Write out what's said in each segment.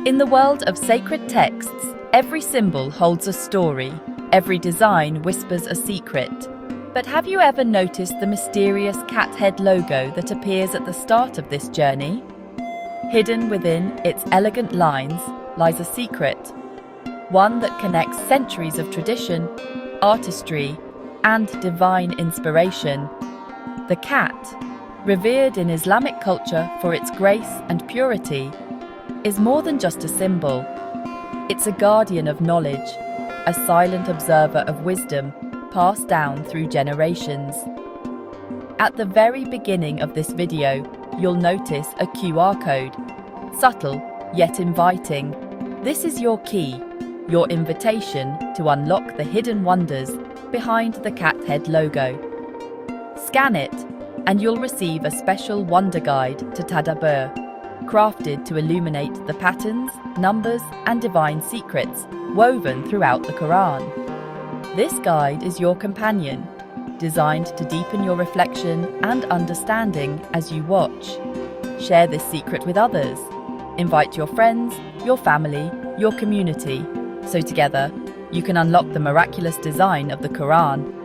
In the world of sacred texts, every symbol holds a story, every design whispers a secret. But have you ever noticed the mysterious cat head logo that appears at the start of this journey? Hidden within its elegant lines lies a secret, one that connects centuries of tradition, artistry, and divine inspiration. The cat, revered in Islamic culture for its grace and purity, is more than just a symbol. It's a guardian of knowledge, a silent observer of wisdom passed down through generations. At the very beginning of this video, you'll notice a QR code, subtle yet inviting. This is your key, your invitation to unlock the hidden wonders behind the cat head logo. Scan it, and you'll receive a special wonder guide to Tadabbur, crafted to illuminate the patterns, numbers, and divine secrets woven throughout the Quran. This guide is your companion, designed to deepen your reflection and understanding as you watch. Share this secret with others. Invite your friends, your family, your community, so together you can unlock the miraculous design of the Quran.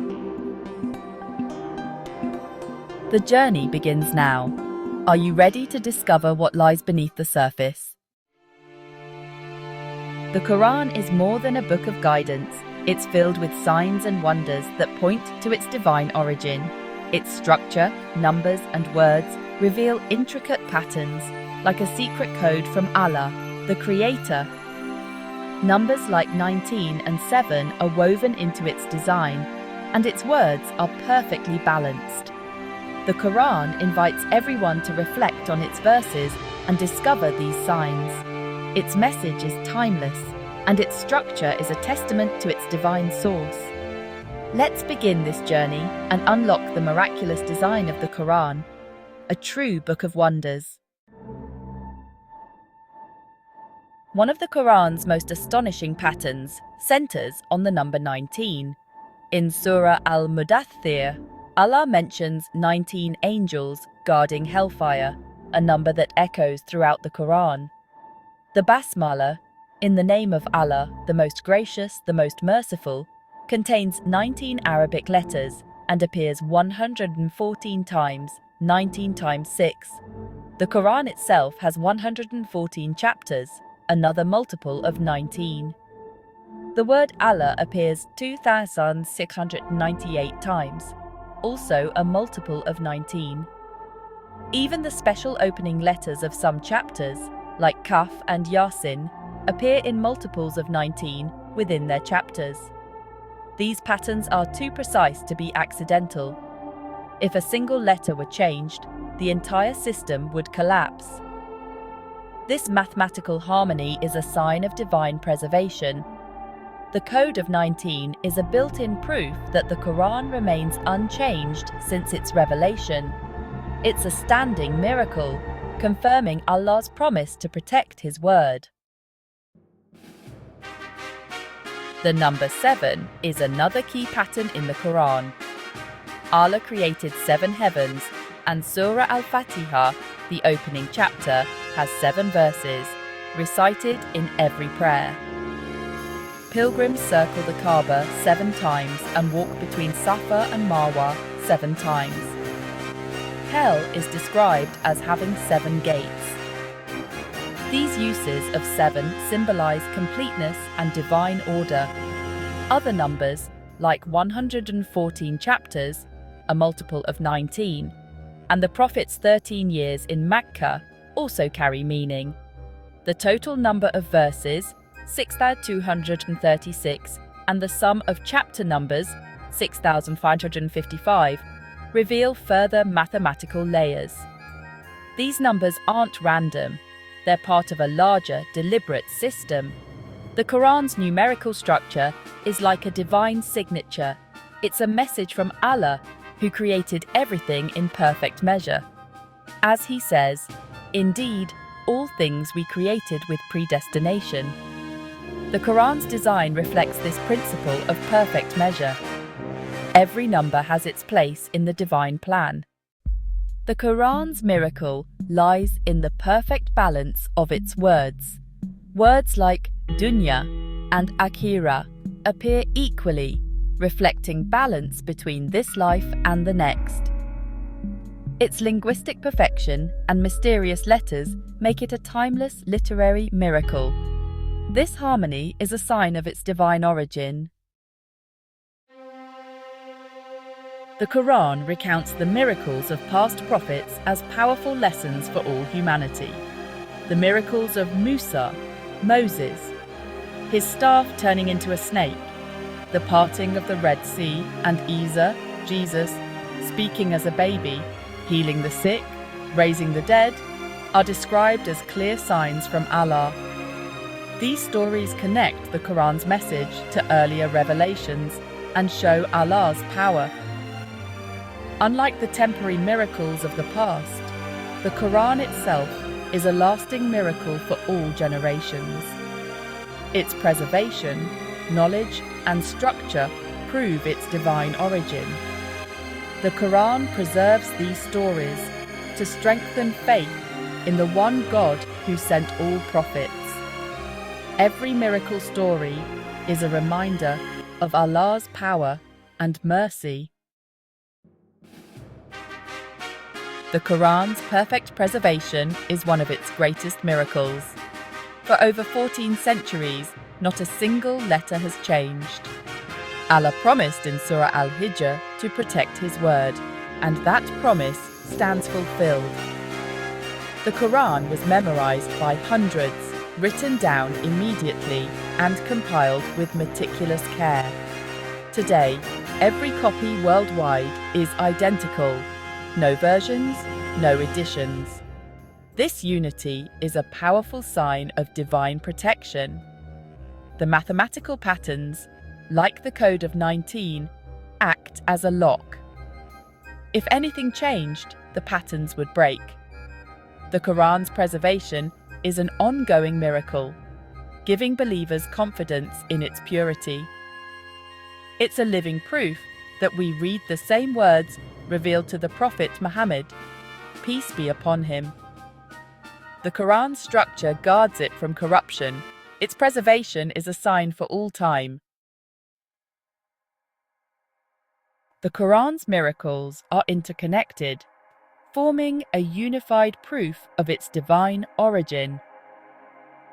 The journey begins now. Are you ready to discover what lies beneath the surface? The Quran is more than a book of guidance. It's filled with signs and wonders that point to its divine origin. Its structure, numbers, and words reveal intricate patterns, like a secret code from Allah, the Creator. Numbers like 19 and 7 are woven into its design, and its words are perfectly balanced. The Quran invites everyone to reflect on its verses and discover these signs. Its message is timeless, and its structure is a testament to its divine source. Let's begin this journey and unlock the miraculous design of the Quran, a true book of wonders. One of the Quran's most astonishing patterns centers on the number 19. In Surah Al-Mudaththir, Allah mentions 19 angels guarding hellfire, a number that echoes throughout the Quran. The Basmala, in the name of Allah, the most gracious, the most merciful, contains 19 Arabic letters and appears 114 times, 19 times 6. The Quran itself has 114 chapters, another multiple of 19. The word Allah appears 2,698 times, also a multiple of 19. Even the special opening letters of some chapters, like Kaf and Yasin, appear in multiples of 19 within their chapters. These patterns are too precise to be accidental. If a single letter were changed, the entire system would collapse. This mathematical harmony is a sign of divine preservation. The code of 19 is a built-in proof that the Quran remains unchanged since its revelation. It's a standing miracle, confirming Allah's promise to protect His word. The number 7 is another key pattern in the Quran. Allah created 7 heavens, and Surah Al-Fatiha, the opening chapter, has 7 verses, recited in every prayer. Pilgrims circle the Kaaba 7 times and walk between Safa and Marwa 7 times. Hell is described as having 7 gates. These uses of 7 symbolize completeness and divine order. Other numbers, like 114 chapters, a multiple of 19, and the Prophet's 13 years in Mecca, also carry meaning. The total number of verses, 6,236, and the sum of chapter numbers, 6,555, reveal further mathematical layers. These numbers aren't random. They're part of a larger, deliberate system. The Quran's numerical structure is like a divine signature. It's a message from Allah, who created everything in perfect measure. As He says, "Indeed, all things we created with predestination." The Quran's design reflects this principle of perfect measure. Every number has its place in the divine plan. The Quran's miracle lies in the perfect balance of its words. Words like dunya and akhirah appear equally, reflecting balance between this life and the next. Its linguistic perfection and mysterious letters make it a timeless literary miracle. This harmony is a sign of its divine origin. The Quran recounts the miracles of past prophets as powerful lessons for all humanity. The miracles of Musa, Moses, his staff turning into a snake, the parting of the Red Sea, and Isa, Jesus, speaking as a baby, healing the sick, raising the dead, are described as clear signs from Allah. These stories connect the Quran's message to earlier revelations and show Allah's power. Unlike the temporary miracles of the past, the Quran itself is a lasting miracle for all generations. Its preservation, knowledge, and structure prove its divine origin. The Quran preserves these stories to strengthen faith in the one God who sent all prophets. Every miracle story is a reminder of Allah's power and mercy. The Quran's perfect preservation is one of its greatest miracles. For over 14 centuries, not a single letter has changed. Allah promised in Surah Al-Hijr to protect His word, and that promise stands fulfilled. The Quran was memorized by hundreds, written down immediately, and compiled with meticulous care. Today, every copy worldwide is identical. No versions, no additions. This unity is a powerful sign of divine protection. The mathematical patterns, like the Code of 19, act as a lock. If anything changed, the patterns would break. The Quran's preservation is an ongoing miracle, giving believers confidence in its purity. It's a living proof that we read the same words revealed to the Prophet Muhammad, peace be upon him. The Quran's structure guards it from corruption. Its preservation is a sign for all time. The Quran's miracles are interconnected, forming a unified proof of its divine origin.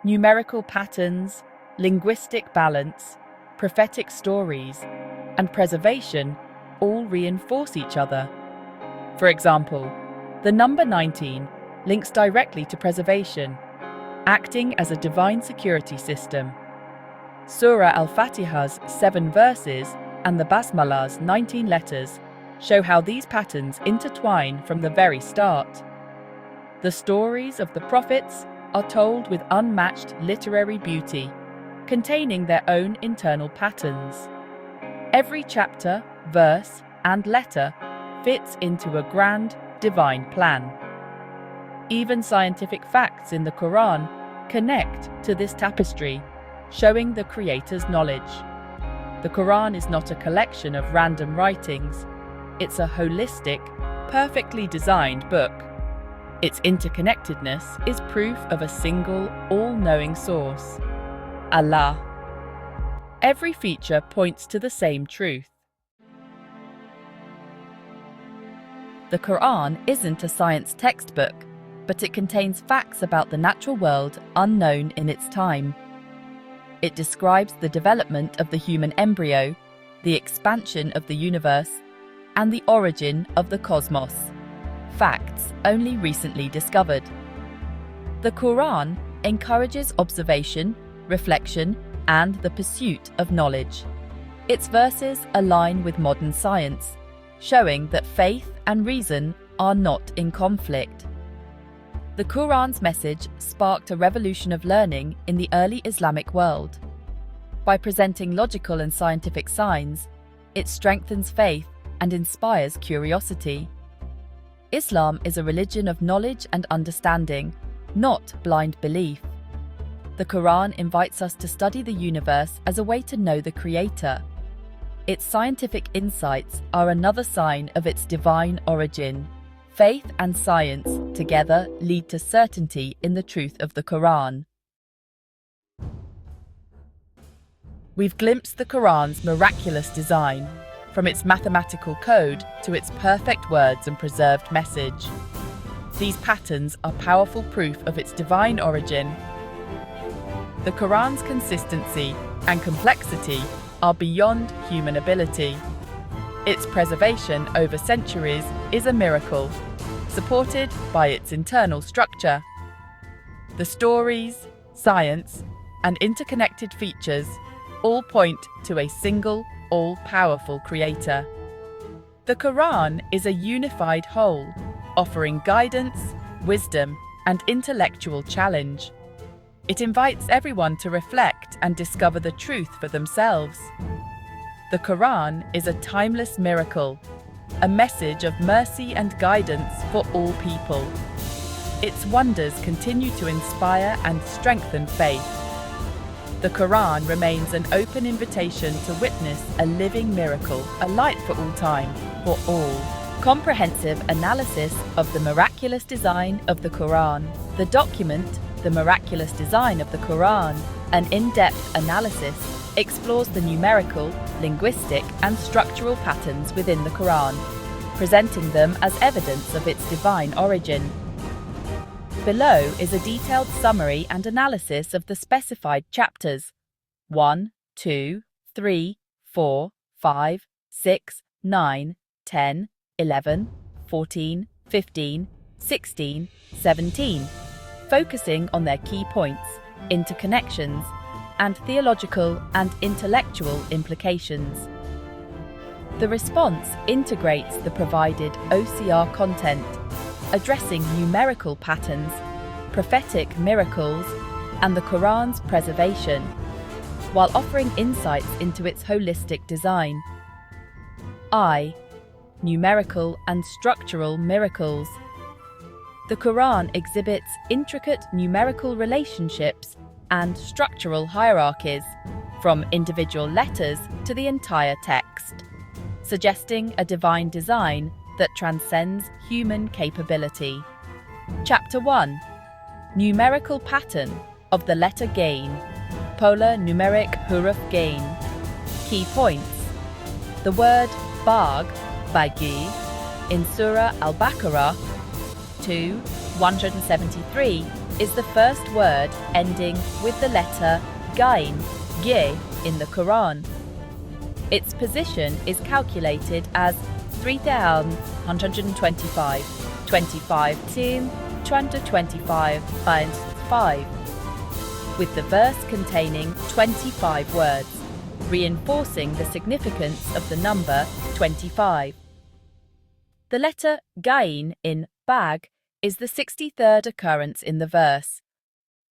Numerical patterns, linguistic balance, prophetic stories, and preservation all reinforce each other. For example, the number 19 links directly to preservation, acting as a divine security system. Surah Al-Fatihah's 7 verses and the Basmala's 19 letters show how these patterns intertwine from the very start. The stories of the prophets are told with unmatched literary beauty, containing their own internal patterns. Every chapter, verse, and letter fits into a grand, divine plan. Even scientific facts in the Quran connect to this tapestry, showing the Creator's knowledge. The Quran is not a collection of random writings. It's a holistic, perfectly designed book. Its interconnectedness is proof of a single, all-knowing source, Allah. Every feature points to the same truth. The Quran isn't a science textbook, but it contains facts about the natural world unknown in its time. It describes the development of the human embryo, the expansion of the universe, and the origin of the cosmos, facts only recently discovered. The Quran encourages observation, reflection, and the pursuit of knowledge. Its verses align with modern science, showing that faith and reason are not in conflict. The Quran's message sparked a revolution of learning in the early Islamic world. By presenting logical and scientific signs, it strengthens faith and inspires curiosity. Islam is a religion of knowledge and understanding, not blind belief. The Quran invites us to study the universe as a way to know the Creator. Its scientific insights are another sign of its divine origin. Faith and science together lead to certainty in the truth of the Quran. We've glimpsed the Quran's miraculous design, from its mathematical code to its perfect words and preserved message. These patterns are powerful proof of its divine origin. The Quran's consistency and complexity are beyond human ability. Its preservation over centuries is a miracle, supported by its internal structure. The stories, science, and interconnected features all point to a single, all-powerful creator. The Quran is a unified whole, offering guidance, wisdom, and intellectual challenge. It invites everyone to reflect and discover the truth for themselves. The Quran is a timeless miracle, a message of mercy and guidance for all people. Its wonders continue to inspire and strengthen faith. The Quran remains an open invitation to witness a living miracle, a light for all time, for all. Comprehensive analysis of the miraculous design of the Quran. The document, The Miraculous Design of the Quran, an in-depth analysis, explores the numerical, linguistic, and structural patterns within the Quran, presenting them as evidence of its divine origin. Below is a detailed summary and analysis of the specified chapters 1, 2, 3, 4, 5, 6, 9, 10, 11, 14, 15, 16, 17, focusing on their key points, interconnections, and theological and intellectual implications. The response integrates the provided OCR content, addressing numerical patterns, prophetic miracles, and the Quran's preservation, while offering insights into its holistic design. Numerical and structural miracles. The Quran exhibits intricate numerical relationships and structural hierarchies, from individual letters to the entire text, suggesting a divine design that transcends human capability. Chapter 1. Numerical pattern of the letter gain. Polar numeric huruf gain. Key points. The word bagi, in Surah Al-Baqarah 2:173 is the first word ending with the letter gain, in the Quran. Its position is calculated as 3,125, 25 to 225 times 5, with the verse containing 25 words, reinforcing the significance of the number 25. The letter gain in bag is the 63rd occurrence in the verse,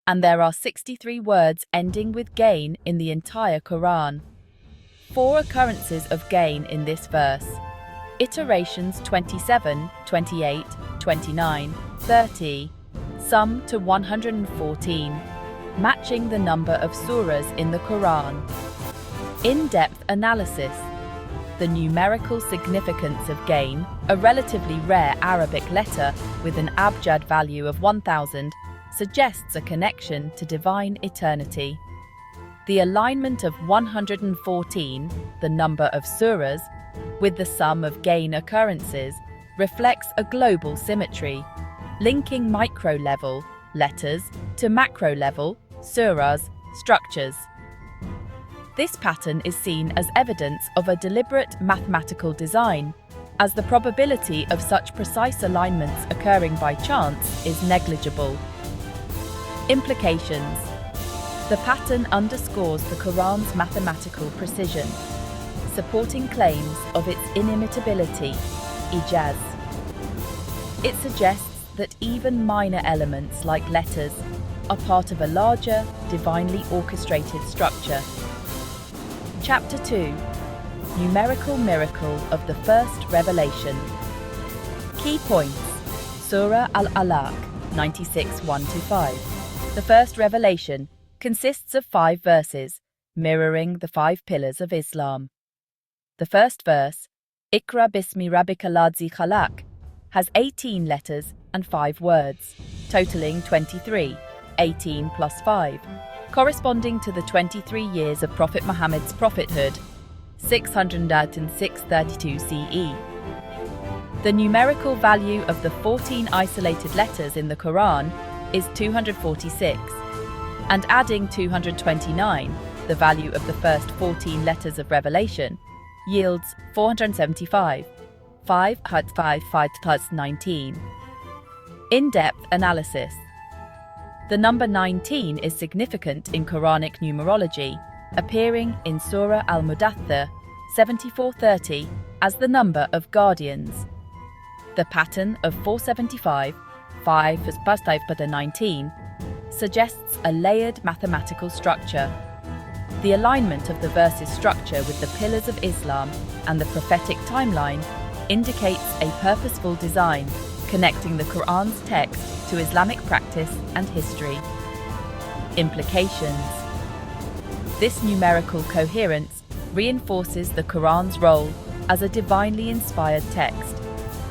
and there are 63 words ending with gain in the entire Quran. 4 occurrences of gain in this verse. Iterations 27, 28, 29, 30, sum to 114, matching the number of surahs in the Quran. In-depth analysis. The numerical significance of gain, a relatively rare Arabic letter with an abjad value of 1000, suggests a connection to divine eternity. The alignment of 114, the number of surahs, with the sum of gain occurrences reflects a global symmetry, linking micro-level letters to macro-level surahs structures. This pattern is seen as evidence of a deliberate mathematical design, as the probability of such precise alignments occurring by chance is negligible. Implications. The pattern underscores the Quran's mathematical precision, supporting claims of its inimitability, ijaz. It suggests that even minor elements like letters are part of a larger, divinely orchestrated structure. Chapter 2. Numerical Miracle of the First Revelation. Key points. Surah Al-Alaq 96:1-5. The first revelation consists of 5 verses, mirroring the 5 pillars of Islam. The first verse, Iqra bismi rabbika ladzi khalaq, has 18 letters and 5 words, totaling 23, 18 plus 5, corresponding to the 23 years of Prophet Muhammad's prophethood, 606-32 CE. The numerical value of the 14 isolated letters in the Quran is 246, and adding 229, the value of the first 14 letters of Revelation, yields 475, 5 plus 19. In-depth analysis. The number 19 is significant in Quranic numerology, appearing in Surah Al-Mudaththir 74:30 as the number of guardians. The pattern of 475, 5 plus 5 plus 19, suggests a layered mathematical structure. The alignment of the verse's structure with the pillars of Islam and the prophetic timeline indicates a purposeful design connecting the Quran's text to Islamic practice and history. Implications. This numerical coherence reinforces the Quran's role as a divinely inspired text,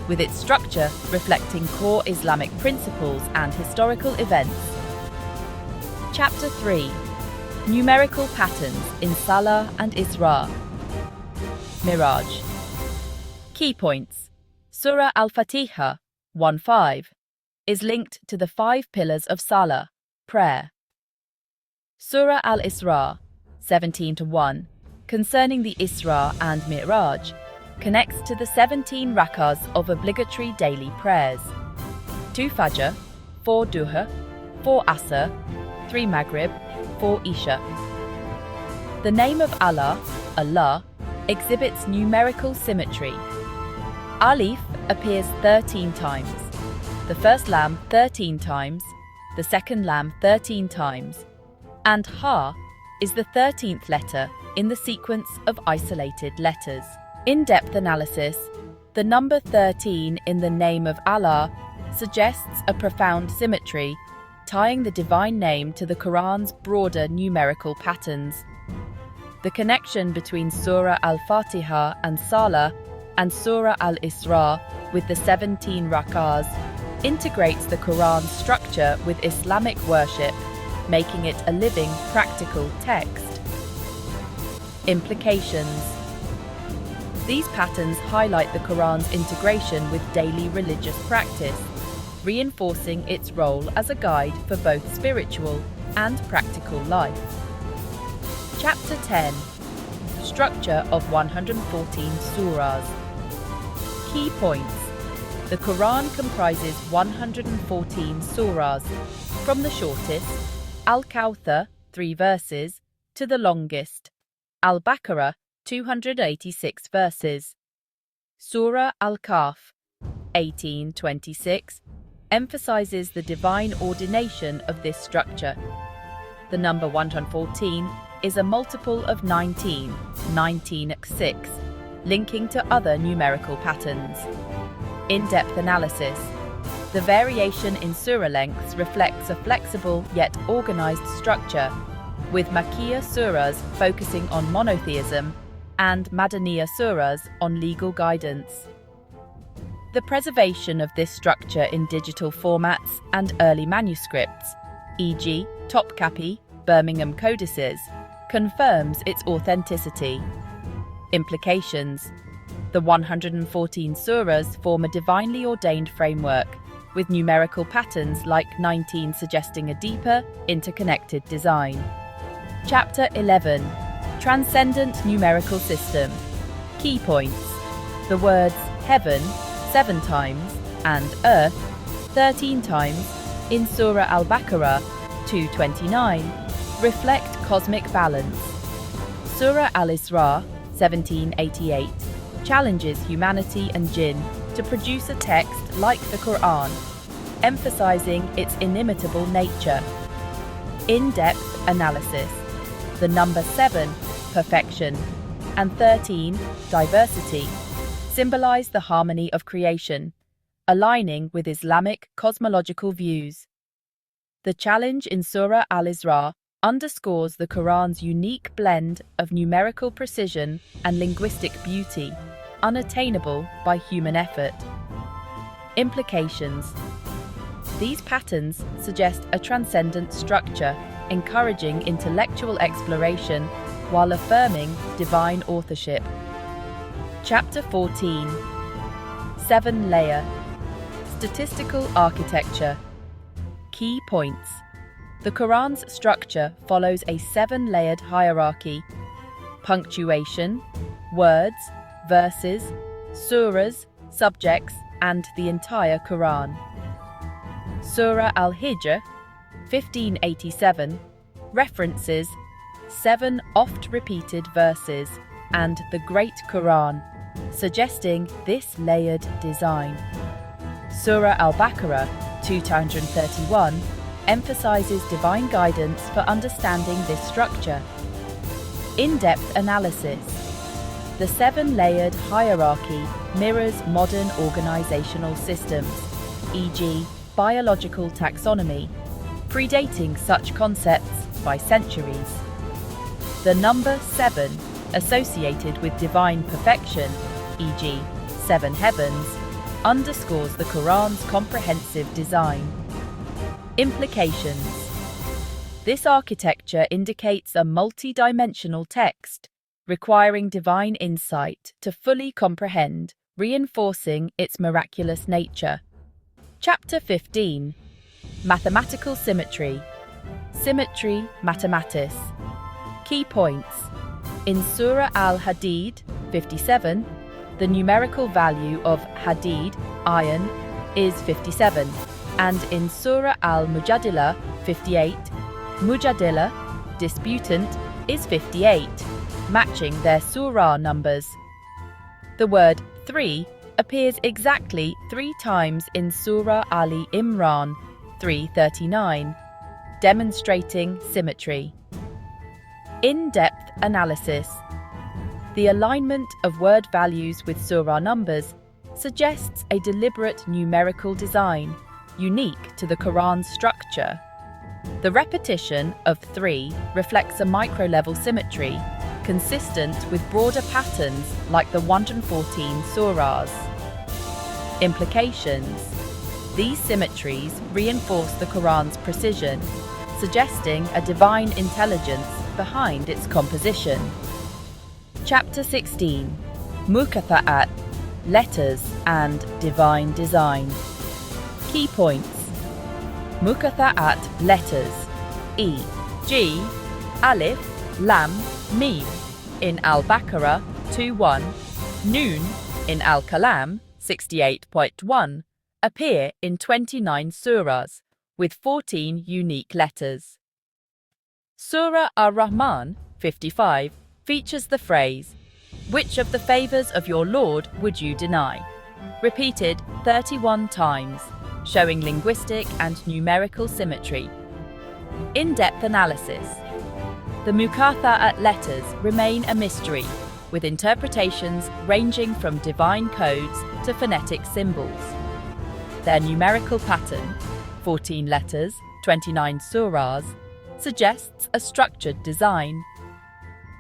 with its structure reflecting core Islamic principles and historical events. Chapter 3. Numerical patterns in Salah and Isra. Miraj. Key points. Surah Al-Fatiha 1:5 is linked to the 5 pillars of Salah, prayer. Surah Al-Isra 17-1, concerning the Isra and Mi'raj, connects to the 17 rakahs of obligatory daily prayers: 2 Fajr, 4 Duha, 4 Asr, 3 Maghrib, 4 Isha. The name of Allah, Allah, exhibits numerical symmetry. Alif appears 13 times, the first lam 13 times, the second lam 13 times, and Ha is the 13th letter in the sequence of isolated letters. In-depth analysis. The number 13 in the name of Allah suggests a profound symmetry, tying the divine name to the Quran's broader numerical patterns. The connection between Surah Al-Fatiha and Salah and Surah Al-Isra with the 17 rakahs integrates the Quran's structure with Islamic worship, making it a living, practical text. Implications. These patterns highlight the Quran's integration with daily religious practice, reinforcing its role as a guide for both spiritual and practical life. Chapter 10. Structure of 114 surahs. Key points. The Quran comprises 114 surahs, from the shortest, Al-Kawthar, 3 verses, to the longest, Al-Baqarah, 286 verses. Surah Al-Kahf, 18:26, emphasizes the divine ordination of this structure. The number 114 is a multiple of 19, 19x6, linking to other numerical patterns. In-depth analysis. The variation in surah lengths reflects a flexible yet organized structure, with Makkiyah surahs focusing on monotheism and Madaniyah surahs on legal guidance. The preservation of this structure in digital formats and early manuscripts, e.g. Topkapi, Birmingham codices, confirms its authenticity. Implications. The 114 surahs form a divinely ordained framework, with numerical patterns like 19 suggesting a deeper, interconnected design. Chapter 11. Transcendent Numerical System. Key points. The words heaven 7 times and earth 13 times in Surah Al-Baqarah 2:29 reflect cosmic balance. Surah Al-Isra 1788 challenges humanity and jinn to produce a text like the Quran, emphasizing its inimitable nature. In-depth analysis. The number 7, perfection, and 13, diversity, symbolize the harmony of creation, aligning with Islamic cosmological views. The challenge in Surah Al-Isra underscores the Quran's unique blend of numerical precision and linguistic beauty, unattainable by human effort. Implications. These patterns suggest a transcendent structure, encouraging intellectual exploration while affirming divine authorship. Chapter 14. 7-layer statistical architecture. Key points. The Quran's structure follows a 7-layered hierarchy: punctuation, words, verses, surahs, subjects, and the entire Quran. Surah Al-Hijr, 1587, references 7 oft-repeated verses and the Great Quran, suggesting this layered design. Surah Al-Baqarah, 231, emphasizes divine guidance for understanding this structure. In-depth analysis. The 7-layered hierarchy mirrors modern organizational systems, e.g., biological taxonomy, predating such concepts by centuries. The number 7, associated with divine perfection, e.g., 7 heavens, underscores the Quran's comprehensive design. Implications. This architecture indicates a multi-dimensional text, requiring divine insight to fully comprehend, reinforcing its miraculous nature. Chapter 15. Mathematical symmetry. Symmetry mathematis. Key points. In Surah Al-Hadid, 57, the numerical value of Hadid, iron, is 57, and in Surah Al-Mujadila, 58, Mujadila, disputant, is 58, matching their surah numbers. The word 3 appears exactly 3 times in Surah Ali Imran 339, demonstrating symmetry. In-depth analysis. The alignment of word values with surah numbers suggests a deliberate numerical design, unique to the Quran's structure. The repetition of 3 reflects a micro-level symmetry, consistent with broader patterns like the 114 surahs. Implications. These symmetries reinforce the Quran's precision, suggesting a divine intelligence behind its composition. Chapter 16. Mukatha'at, letters and divine design. Key points. Mukatha'at letters, e.g., Alif, Lam, Mim in Al-Baqarah 2:1, Noon in Al-Kalam 68.1, appear in 29 surahs, with 14 unique letters. Surah Ar-Rahman 55 features the phrase, "Which of the favours of your Lord would you deny?" repeated 31 times, showing linguistic and numerical symmetry. In-depth analysis. The Mukatha'at letters remain a mystery, with interpretations ranging from divine codes to phonetic symbols. Their numerical pattern, 14 letters, 29 surahs, suggests a structured design.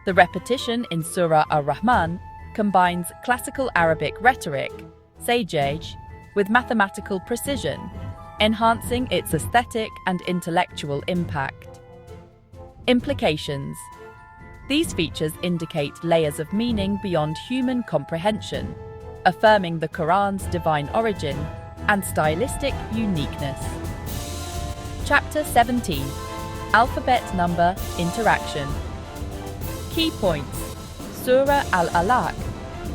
The repetition in Surah Ar-Rahman combines classical Arabic rhetoric, sage, with mathematical precision, enhancing its aesthetic and intellectual impact. Implications. These features indicate layers of meaning beyond human comprehension, affirming the Quran's divine origin and stylistic uniqueness. Chapter 17. Alphabet number interaction. Key points. Surah Al-Alaq,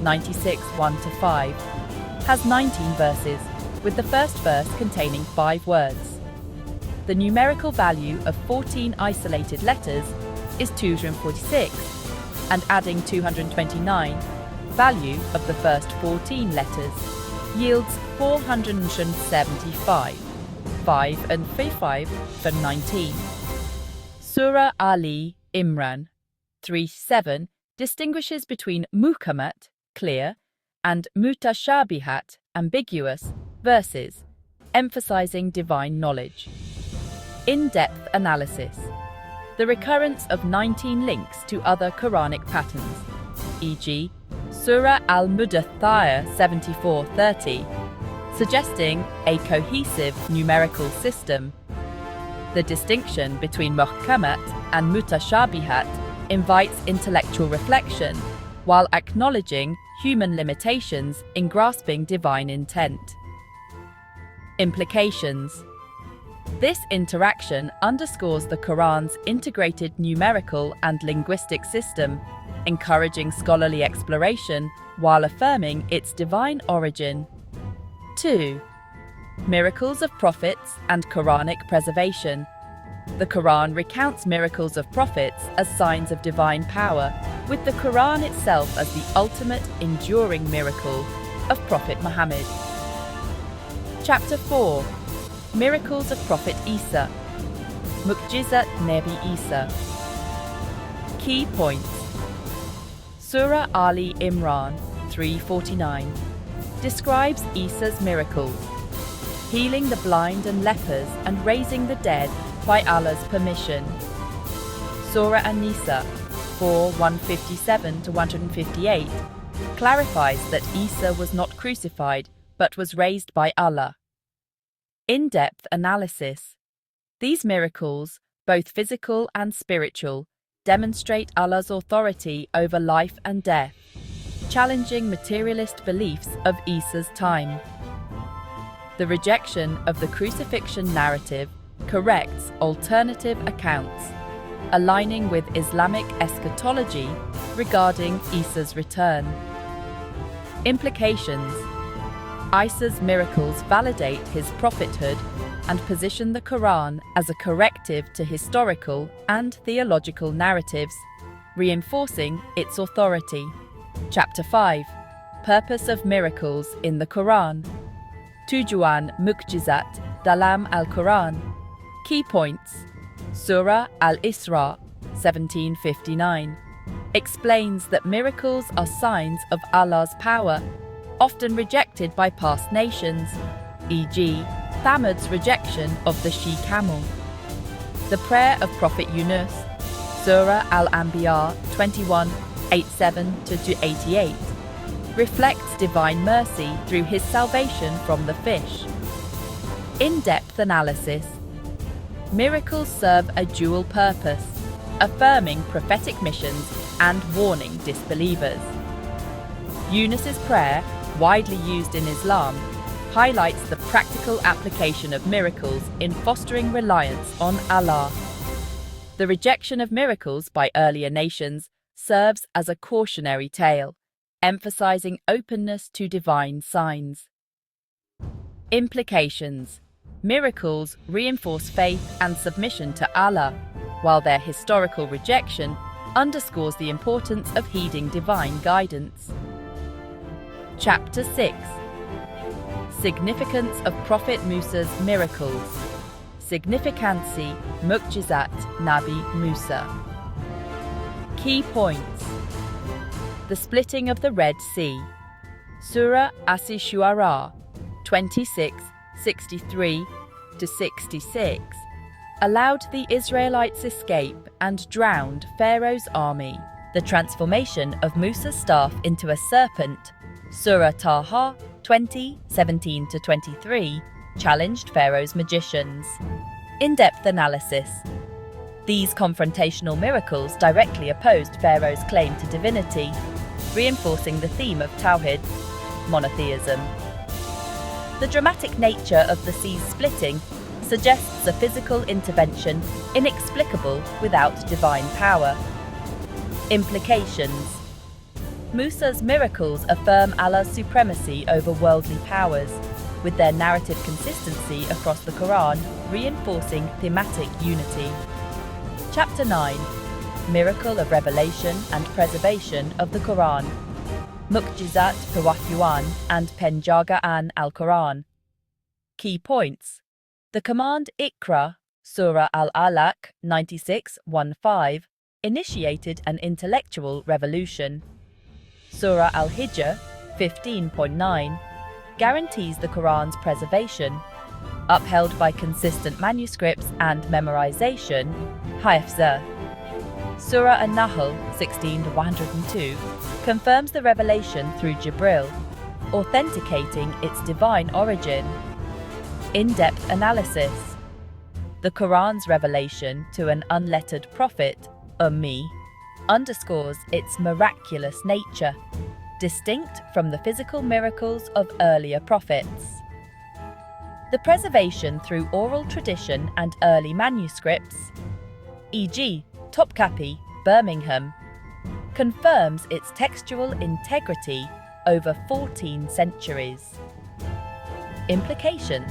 96:1-5, has 19 verses, with the first verse containing 5 words. The numerical value of 14 isolated letters is 246, and adding 229, value of the first 14 letters, yields 475, 5 and 5 for 19. Surah Ali Imran 3:7 distinguishes between muhkamat, clear, and mutashabihat, ambiguous, verses, emphasizing divine knowledge. In-depth analysis. The recurrence of 19 links to other Quranic patterns, e.g., Surah Al-Mudaththir 74:30, suggesting a cohesive numerical system. The distinction between muhkamat and mutashabihat invites intellectual reflection, while acknowledging human limitations in grasping divine intent. Implications. This interaction underscores the Quran's integrated numerical and linguistic system, encouraging scholarly exploration while affirming its divine origin. 2. Miracles of prophets and Quranic preservation. The Quran recounts miracles of prophets as signs of divine power, with the Quran itself as the ultimate enduring miracle of Prophet Muhammad. Chapter 4. Miracles of Prophet Isa. Mu'jizat Nabi Isa. Key points. Surah Ali Imran 349 describes Isa's miracles, healing the blind and lepers and raising the dead by Allah's permission. Surah An-Nisa 4:157-158 clarifies that Isa was not crucified but was raised by Allah. In-depth analysis. These miracles, both physical and spiritual, demonstrate Allah's authority over life and death, challenging materialist beliefs of Isa's time. The rejection of the crucifixion narrative corrects alternative accounts, aligning with Islamic eschatology regarding Isa's return. Implications. Isa's miracles validate his prophethood and position the Quran as a corrective to historical and theological narratives, reinforcing its authority. Chapter 5. Purpose of miracles in the Quran. Tujuan Mu'jizat dalam Al-Quran. Key points. Surah Al-Isra 1759 explains that miracles are signs of Allah's power, often rejected by past nations, e.g., Thamud's rejection of the she-camel. The prayer of Prophet Yunus, Surah Al-Anbiya 21:87-88, reflects divine mercy through his salvation from the fish. In-depth analysis. Miracles serve a dual purpose, affirming prophetic missions and warning disbelievers. Yunus's prayer, widely used in Islam, highlights the practical application of miracles in fostering reliance on Allah. The rejection of miracles by earlier nations serves as a cautionary tale, emphasizing openness to divine signs. Implications. Miracles reinforce faith and submission to Allah, while their historical rejection underscores the importance of heeding divine guidance. Chapter 6. Significance of Prophet Musa's miracles. Significancy Mu'jizat Nabi Musa. Key points. The splitting of the Red Sea. Surah As-Shu'ara 26:63-66 allowed the Israelites escape and drowned Pharaoh's army. The transformation of Musa's staff into a serpent, Surah Taha 20:17-23, challenged Pharaoh's magicians. In-depth analysis. These confrontational miracles directly opposed Pharaoh's claim to divinity, reinforcing the theme of Tawhid, monotheism. The dramatic nature of the sea's splitting suggests a physical intervention inexplicable without divine power. Implications. Musa's miracles affirm Allah's supremacy over worldly powers, with their narrative consistency across the Quran reinforcing thematic unity. Chapter 9. Miracle of Revelation and Preservation of the Quran. Mu'jizat Pewahyuan and Penjagaan al-Quran. Key points. The command Iqra, Surah Al-Alaq 96:15, initiated an intellectual revolution. Surah Al-Hijr 15.9 guarantees the Quran's preservation, upheld by consistent manuscripts and memorization, Hifz. Surah An-Nahl 16-102 confirms the revelation through Jibril, authenticating its divine origin. In-depth analysis. The Quran's revelation to an unlettered prophet, Ummi, underscores its miraculous nature, distinct from the physical miracles of earlier prophets. The preservation through oral tradition and early manuscripts, e.g., Topkapi, Birmingham, confirms its textual integrity over 14 centuries. Implications.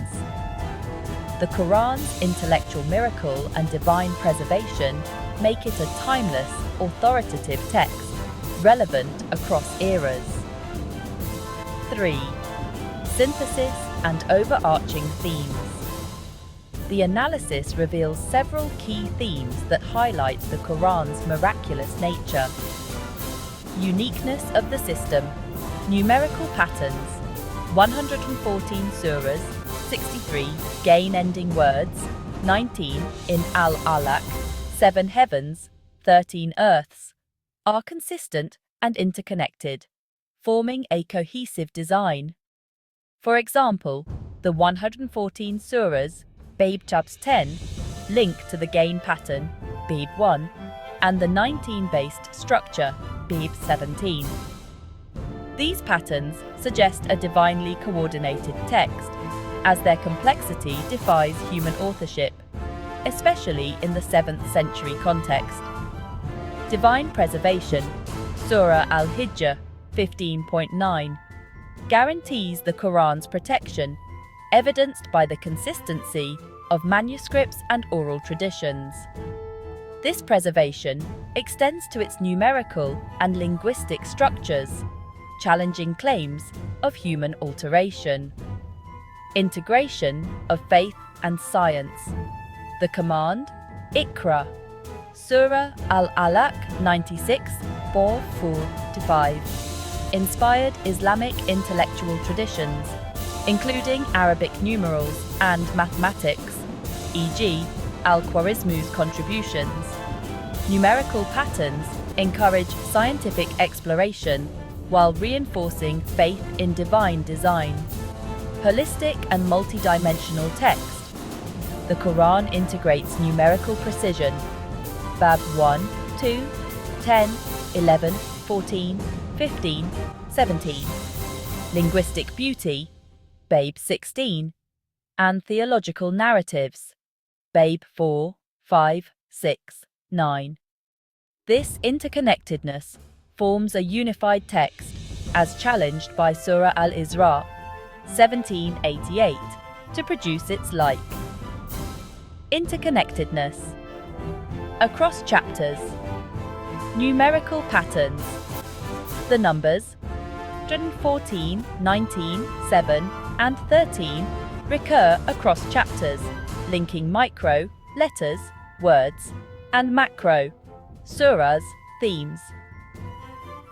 The Quran's intellectual miracle and divine preservation make it a timeless, authoritative text, relevant across eras. 3. Synthesis and overarching themes. The analysis reveals several key themes that highlight the Quran's miraculous nature. Uniqueness of the system, numerical patterns, 114 surahs, 63 gain-ending words, 19 in Al-Alaq, 7 heavens, 13 earths, are consistent and interconnected, forming a cohesive design. For example, the 114 surahs, Babe Chapter 10, link to the gain pattern, Babe 1, and the 19-based structure, Babe 17. These patterns suggest a divinely coordinated text, as their complexity defies human authorship, especially in the 7th century context. Divine preservation, Surah Al-Hijr 15.9, guarantees the Quran's protection, evidenced by the consistency of manuscripts and oral traditions. This preservation extends to its numerical and linguistic structures, challenging claims of human alteration. Integration of faith and science. The command, Iqra, Surah Al-Alaq 96, 4-5, inspired Islamic intellectual traditions, including Arabic numerals and mathematics, e.g., Al-Khwarizmi's contributions. Numerical patterns encourage scientific exploration while reinforcing faith in divine design. Holistic and multidimensional text. The Quran integrates numerical precision. Bab 1, 2, 10, 11, 14, 15, 17. Linguistic beauty, Babe 16, and theological narratives, Babe 4, 5, 6, 9. This interconnectedness forms a unified text, as challenged by Surah Al-Isra, 1788, to produce its like. Interconnectedness. Across chapters. Numerical patterns. The numbers 114, 19, 7, and 13 recur across chapters, linking micro, letters, words, and macro, surahs, themes.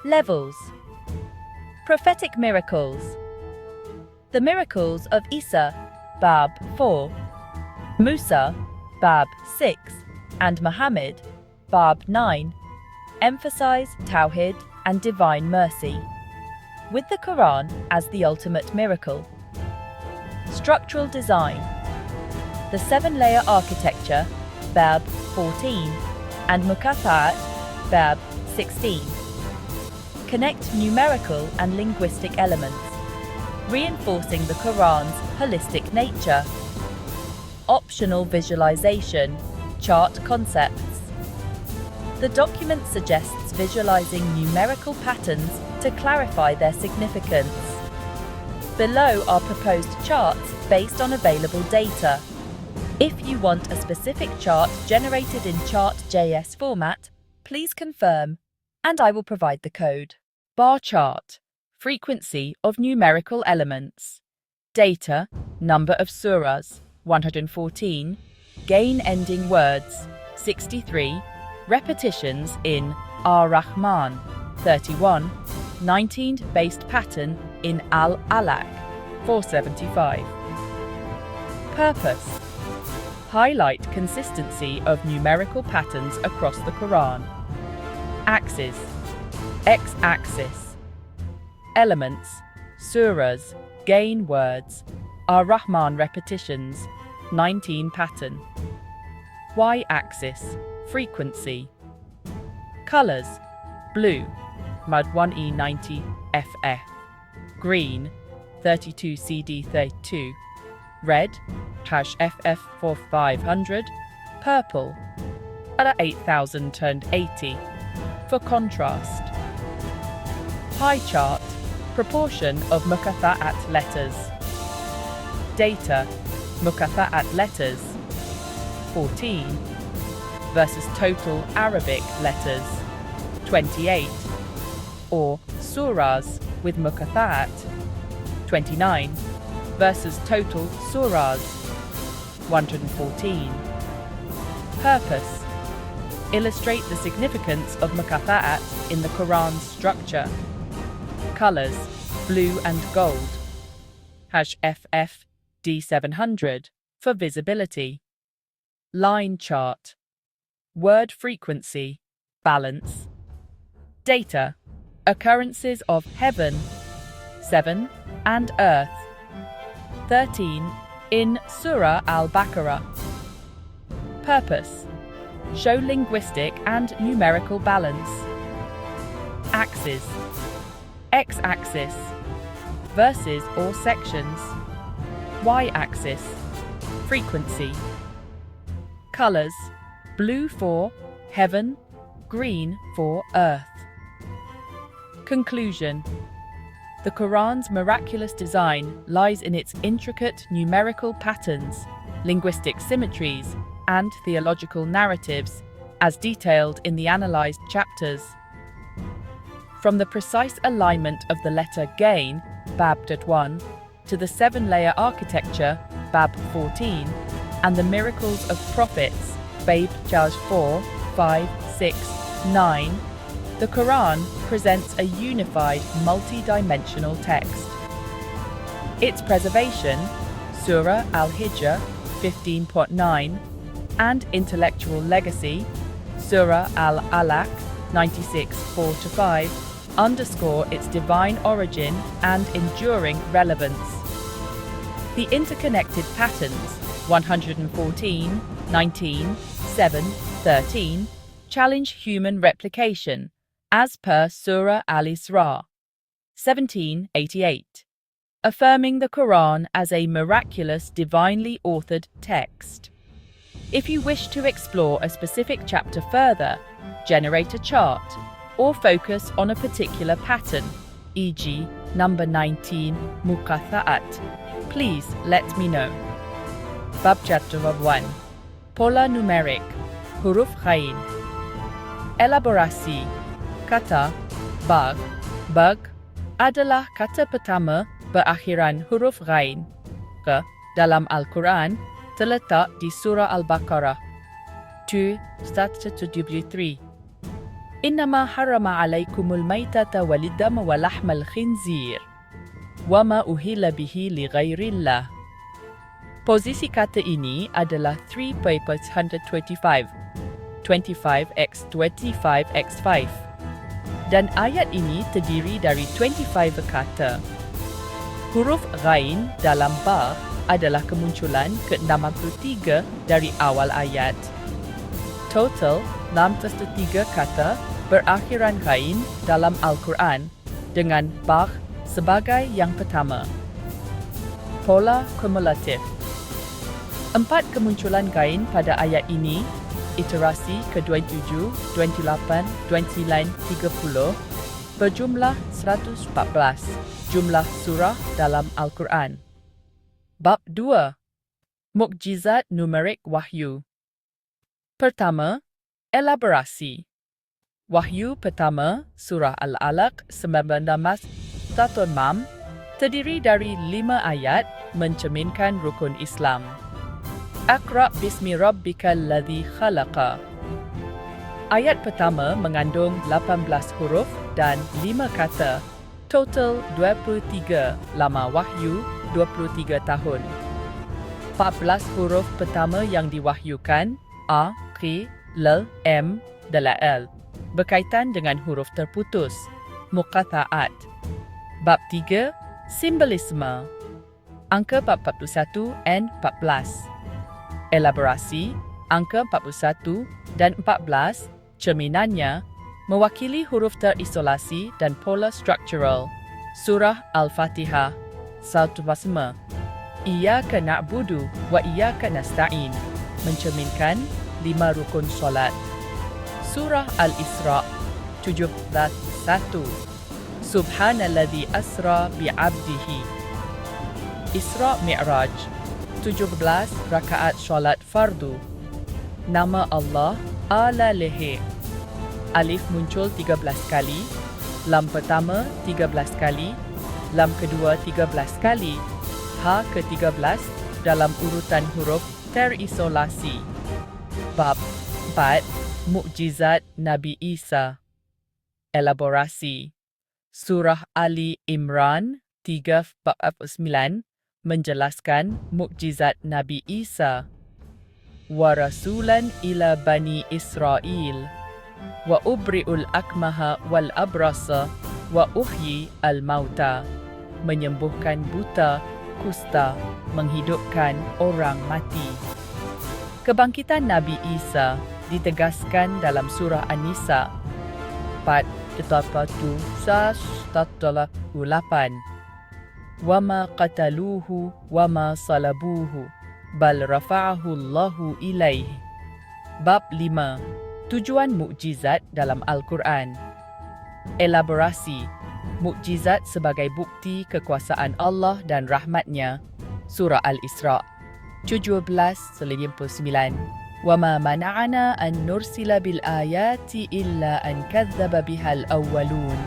Levels. Prophetic miracles. The miracles of Isa, Bab 4, Musa, Bab 6, and Muhammad, Bab 9, emphasize Tawhid and divine mercy, with the Quran as the ultimate miracle. Structural design. The 7-layer architecture, Bab 14, and Muqatta'at, Bab 16, connect numerical and linguistic elements, reinforcing the Quran's holistic nature. Optional visualization, chart concepts. The document suggests visualizing numerical patterns to clarify their significance. Below are proposed charts based on available data. If you want a specific chart generated in Chart.js format, please confirm, and I will provide the code. Bar chart. Frequency of numerical elements. Data, number of surahs, 114. Gain-ending words, 63. Repetitions in Ar-Rahman, 31. 19-based pattern in Al-Alaq, 475. Purpose. Highlight consistency of numerical patterns across the Quran. Axis. X-axis. Elements, Surahs, gain words. Ar-Rahman repetitions, 19 pattern. Y-axis, frequency. Colors, blue, Mud 1E90 FF. Green, 32 CD32. Red, #FF4500. Purple, at 8000 turned 80. For contrast. Pie chart, proportion of muqatta'at letters. Data, muqatta'at letters, 14, versus total Arabic letters, 28, or surahs with muqatta'at, 29, versus total surahs, 114. Purpose, illustrate the significance of muqatta'at in the Quran's structure. Colors, blue and gold. #FF-D700 for visibility. Line chart. Word frequency, balance. Data, occurrences of heaven, 7, and earth, 13, in Surah Al-Baqarah. Purpose, show linguistic and numerical balance. Axes, X-axis, verses or sections. Y-axis, frequency. Colors, blue for heaven, green for earth. Conclusion. The Quran's miraculous design lies in its intricate numerical patterns, linguistic symmetries, and theological narratives, as detailed in the analyzed chapters. From the precise alignment of the letter Gain, Bab.1, to the 7-layer architecture, Bab 14, and the miracles of prophets, Bab 4, 5, 6, 9, the Quran presents a unified, multi-dimensional text. Its preservation, Surah Al-Hijr 15.9, and intellectual legacy, Surah Al-Alaq 96.4-5, underscore its divine origin and enduring relevance. The interconnected patterns 114, 19, 7, 13 challenge human replication, as per Surah Al-Isra 1788, affirming the Quran as a miraculous, divinely authored text. If you wish to explore a specific chapter further, generate a chart, or focus on a particular pattern, e.g., number 19, muqatta'at, please let me know. Bab Chapter 1. Pola numeric, huruf ghain. Elaborasi, kata bag. Bag adalah kata pertama berakhiran huruf ghain. Dalam Al-Quran terletak di Surah Al-Baqarah 2:173. Innama harrama alaikumul maitata waliddama wa lahmal khinzir wa ma uhilla bihi li ghairillah. Posisi kata ini adalah 3.125, 25x25x5, dan ayat ini terdiri dari 25 kata. Huruf ghain dalam ba adalah kemunculan ke-63 dari awal ayat. Total 63 kata berakhiran ghain dalam Al-Quran dengan ba sebagai yang pertama. Pola kumulatif. 4 kemunculan ghain pada ayat ini, iterasi ke-27, 28, 29, 30, berjumlah 114 jumlah surah dalam Al-Quran. Bab 2. Mukjizat numerik wahyu. Pertama, elaborasi. Wahyu pertama, Surah Al-Alaq 19 terdiri dari 5 ayat mencerminkan rukun Islam. Aqra bismi rabbikal ladzi khalaqa. Ayat pertama mengandung 18 huruf dan 5 kata, total 23, lama wahyu 23 tahun. 14 huruf pertama yang diwahyukan, A, Q, L, M, L, berkaitan dengan huruf terputus, muqatta'at. Bab 3, Simbolisme. Angka 41 dan 14. Elaborasi. Angka 41 dan 14 cerminannya mewakili huruf terisolasi dan pola struktural. Surah Al-Fatihah 1. Iyyaka na'budu wa iyyaka nasta'in mencerminkan 5 rukun solat. Surah Al-Isra 17. Subhanalladzi asra bi'abdihi. Isra Mi'raj 17 rakaat solat fardu. Nama Allah Al-Lehi. Alif muncul 13 kali, lam pertama 13 kali, lam kedua 13 kali, ha ke-13 dalam urutan huruf terisolasi. Bab 4. Mukjizat Nabi Isa. Elaborasi. Surah Ali Imran 3:49 menjelaskan mukjizat Nabi Isa. Wa rasulan ila bani Israel wa ubri'ul akmaha wal abrasa wa uhyi al mauta menyembuhkan buta, kusta, menghidupkan orang mati. Kebangkitan Nabi Isa ditegaskan dalam surah An-Nisa 4:8. Wa ma qataluhu wa ma salabuhu bal rafa'ahu Allahu ilaih. Bab 5. Tujuan mukjizat dalam Al-Quran. Elaborasi. Mukjizat sebagai bukti kekuasaan Allah dan rahmatnya. Surah Al-Isra 17-59. Wa ma mana'ana an nursila bil ayati illa an kadzdzaba bihal awwalun.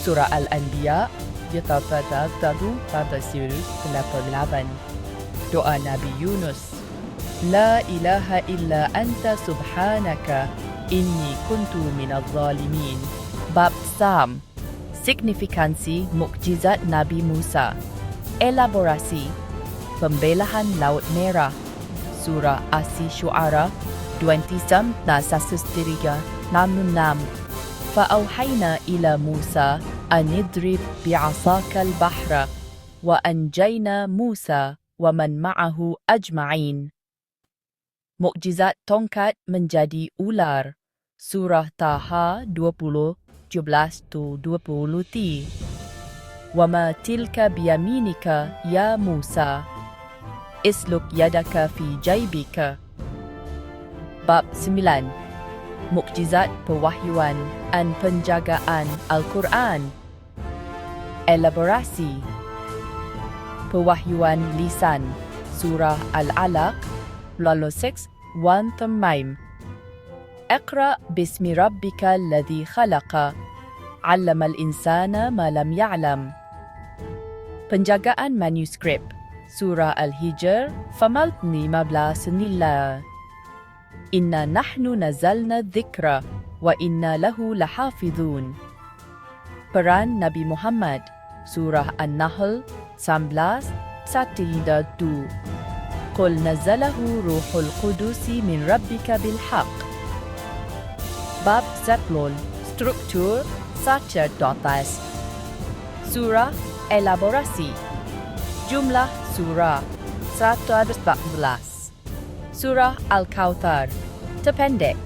Surah Al-Anbiya 38. Doa Nabi Yunus. La ilaha illa anta subhanaka inni kuntu minadh zalimin. Bab Sam. Signifikansi mukjizat Nabi Musa. Elaborasi. Pembelahan Laut Merah. Surah Asy-Syu'ara 20:136. Fa'auhayna ila Musa an idrib bi'asaka al-bahra wa anjayna Musa wa man ma'ahu ajma'in. Mukjizat tongkat menjadi ular. Surah Taha 20:17-20. Wa ma tilka biyaminika ya Musa. Isluk yadaka fi jaybika. Bab 9. Mukjizat pewahyuan dan penjagaan Al-Quran. Elaborasi. Pewahyuan lisan. Surah Al-Alaq 6:1-5. Iqra bismi rabbika alladhi khalaqa 'allamal insana ma lam ya'lam. Penjagaan manuskrip. Surah Al-Hijr 15. Inna nahnu nazalna dhikra wa inna lahu lahafidhun. Peran Nabi Muhammad. Surah An-Nahl 19:1-2. Qul nazalahu ruhul qudusi min rabbika bil haqq. Bab 10. Struktur sacerdotes. Surah. Elaborasi. Jumlah surah 114. Surah Al-Kawthar terpendek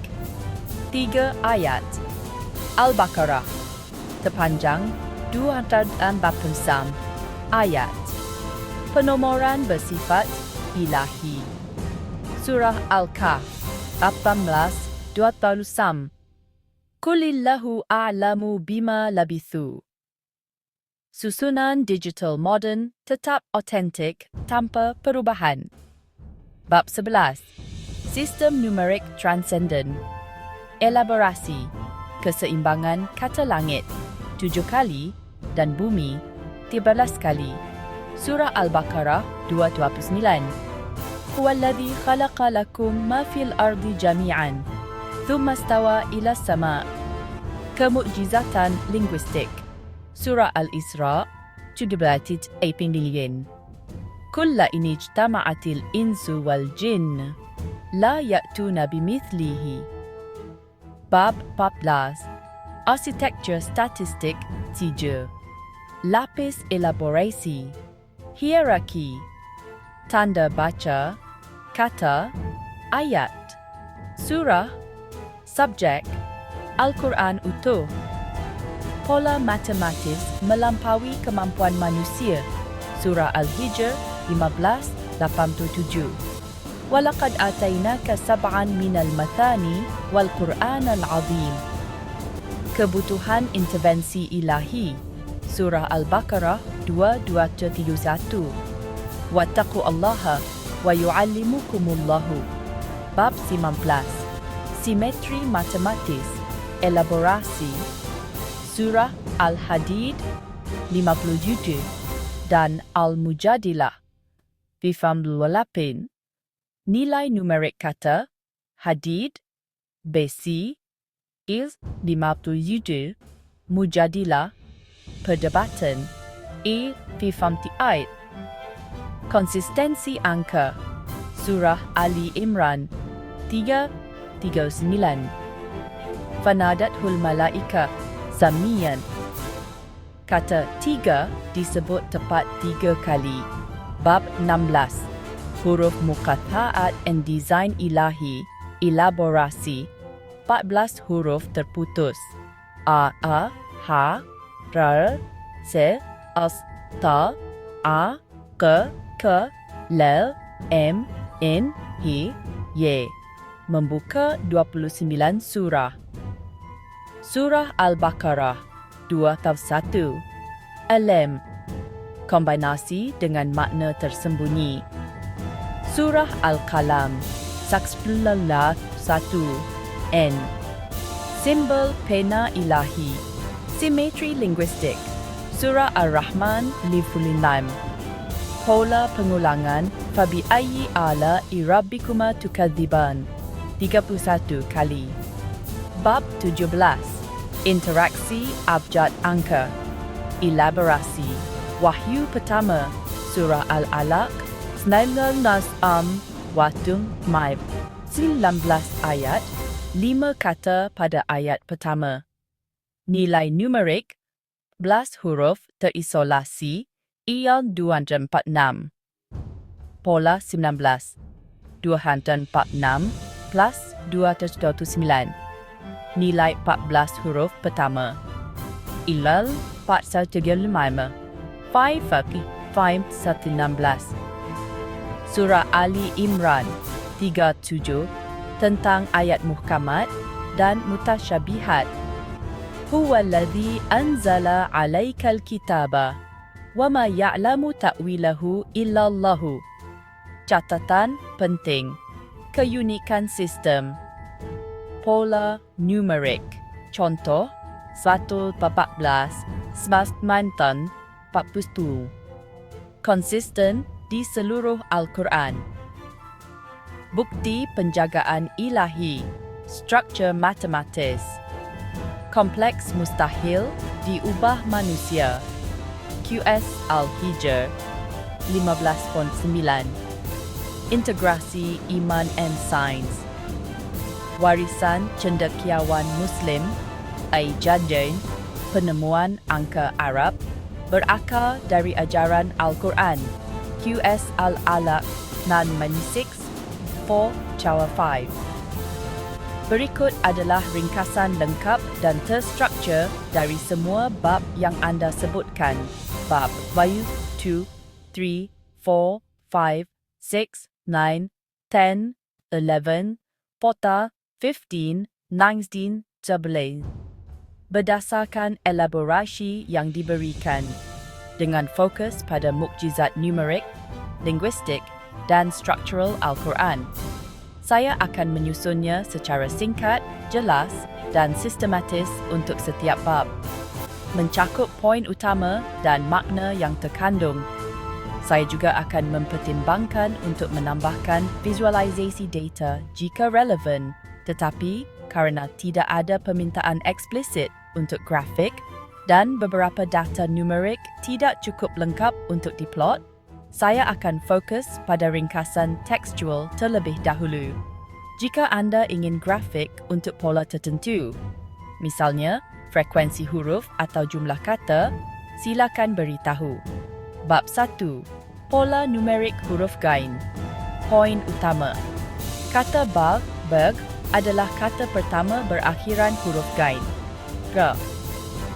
3 ayat. Al-Baqarah terpanjang 246 ayat. Penomoran bersifat ilahi. Surah Al-Kahf 18:20. Qulillahu a'lamu bima labithu. Susunan digital modern tetap otentik tanpa perubahan. Bab 11. Sistem numerik transcendent. Elaborasi. Keseimbangan kata langit 7 kali dan bumi 13 kali. Surah Al-Baqarah 229. Huwallazi khalaqa lakum ma fil ardi jami'an thumma stawa ila sama'. Kemukjizatan linguistik. Surah Al-Isra 17:8. Kulla in ijtama'atil insu wal jinn la ya'tuna bimithlihi. Bab 14. Arsitektur statistik 3. Lapis elaborasi, hierarki, tanda baca, kata, ayat, surah, subjek, Al-Quran utuh. Pola matematis melampaui kemampuan manusia. Surah Al-Hijr 15:87. Walaqad atainaka sab'an minal mathani wal Qur'anal azim. Kebutuhan intervensi ilahi. Surah Al-Baqarah 2231. Wattaqu Allaha wa yu'allimukumullahu. Bab 19. Simetri matematis, elaborasi. Surah Al-Hadid 57 dan Al-Mujadilah 58. Nilai numerik kata Hadid, besi, is 57, Mujadilah, perdebatan, 58. Konsistensi angka. Surah Ali Imran 339. Fanadathul malaika samiyan. Kata tiga disebut tepat 3 kali. Bab 16. Huruf muqatta'at and design ilahi, elaborasi. 14 huruf terputus. A, ha, ra, se, as, ta, a, ke, l, m, n, hi, ye. Membuka 29 surah. Surah Al-Baqarah 2-1. Alam. Kombinasi dengan makna tersembunyi. Surah Al-Qalam 11-1. N. Simbol pena ilahi. Simetri linguistik. Surah Ar-Rahman 56. Pola pengulangan. Fabi ayyi ala rabbikuma tukadziban 31 kali. Bab 17. Interaksi abjad angka. Elaborasi. Wahyu pertama. Surah Al-Alaq 19 watung maib 19 ayat, 5 kata pada ayat pertama. Nilai numerik 11 huruf terisolasi, ia 246. Pola 19. 246 plus 229. Nilai 14 huruf pertama. Ilal 435. 5-116. Surah Ali Imran 37 tentang ayat muhkamat dan mutasyabihat. Huwallazi anzala 'alaikal kitaba wa ma ya'lamu ta'wilahu illallahu. Catatan penting. Keunikan sistem. Pola numerik. Contoh 114 Mantan 40. Konsisten di seluruh Al-Quran. Bukti penjagaan ilahi. Struktur matematis. Kompleks mustahil diubah manusia. QS Al-Hijr 15.9. Integrasi iman and sains. Warisan cendekiawan Muslim, Ai-Jadjain, penemuan angka Arab, berakar dari ajaran Al-Quran. QS Al-Alaq 996 4 Cawa 5. Berikut adalah ringkasan lengkap dan terstruktur dari semua bab yang anda sebutkan. Bab 1, 2, 3, 4, 5, 6, 9, 10, 11, 14, 15, 19, 11. Berdasarkan elaborasi yang diberikan, dengan fokus pada mukjizat numerik, linguistik dan struktural Al-Quran. Saya akan menyusunnya secara singkat, jelas dan sistematis untuk setiap bab, mencakup poin utama dan makna yang terkandung. Saya juga akan mempertimbangkan untuk menambahkan visualisasi data jika relevan, tetapi kerana tidak ada permintaan eksplisit untuk grafik dan beberapa data numerik tidak cukup lengkap untuk diplot, saya akan fokus pada ringkasan tekstual terlebih dahulu. Jika anda ingin grafik untuk pola tertentu, misalnya frekuensi huruf atau jumlah kata, Silakan beritahu. Bab 1. Pola numerik huruf Gain. Poin utama. Kata berg adalah kata pertama berakhiran huruf Gain.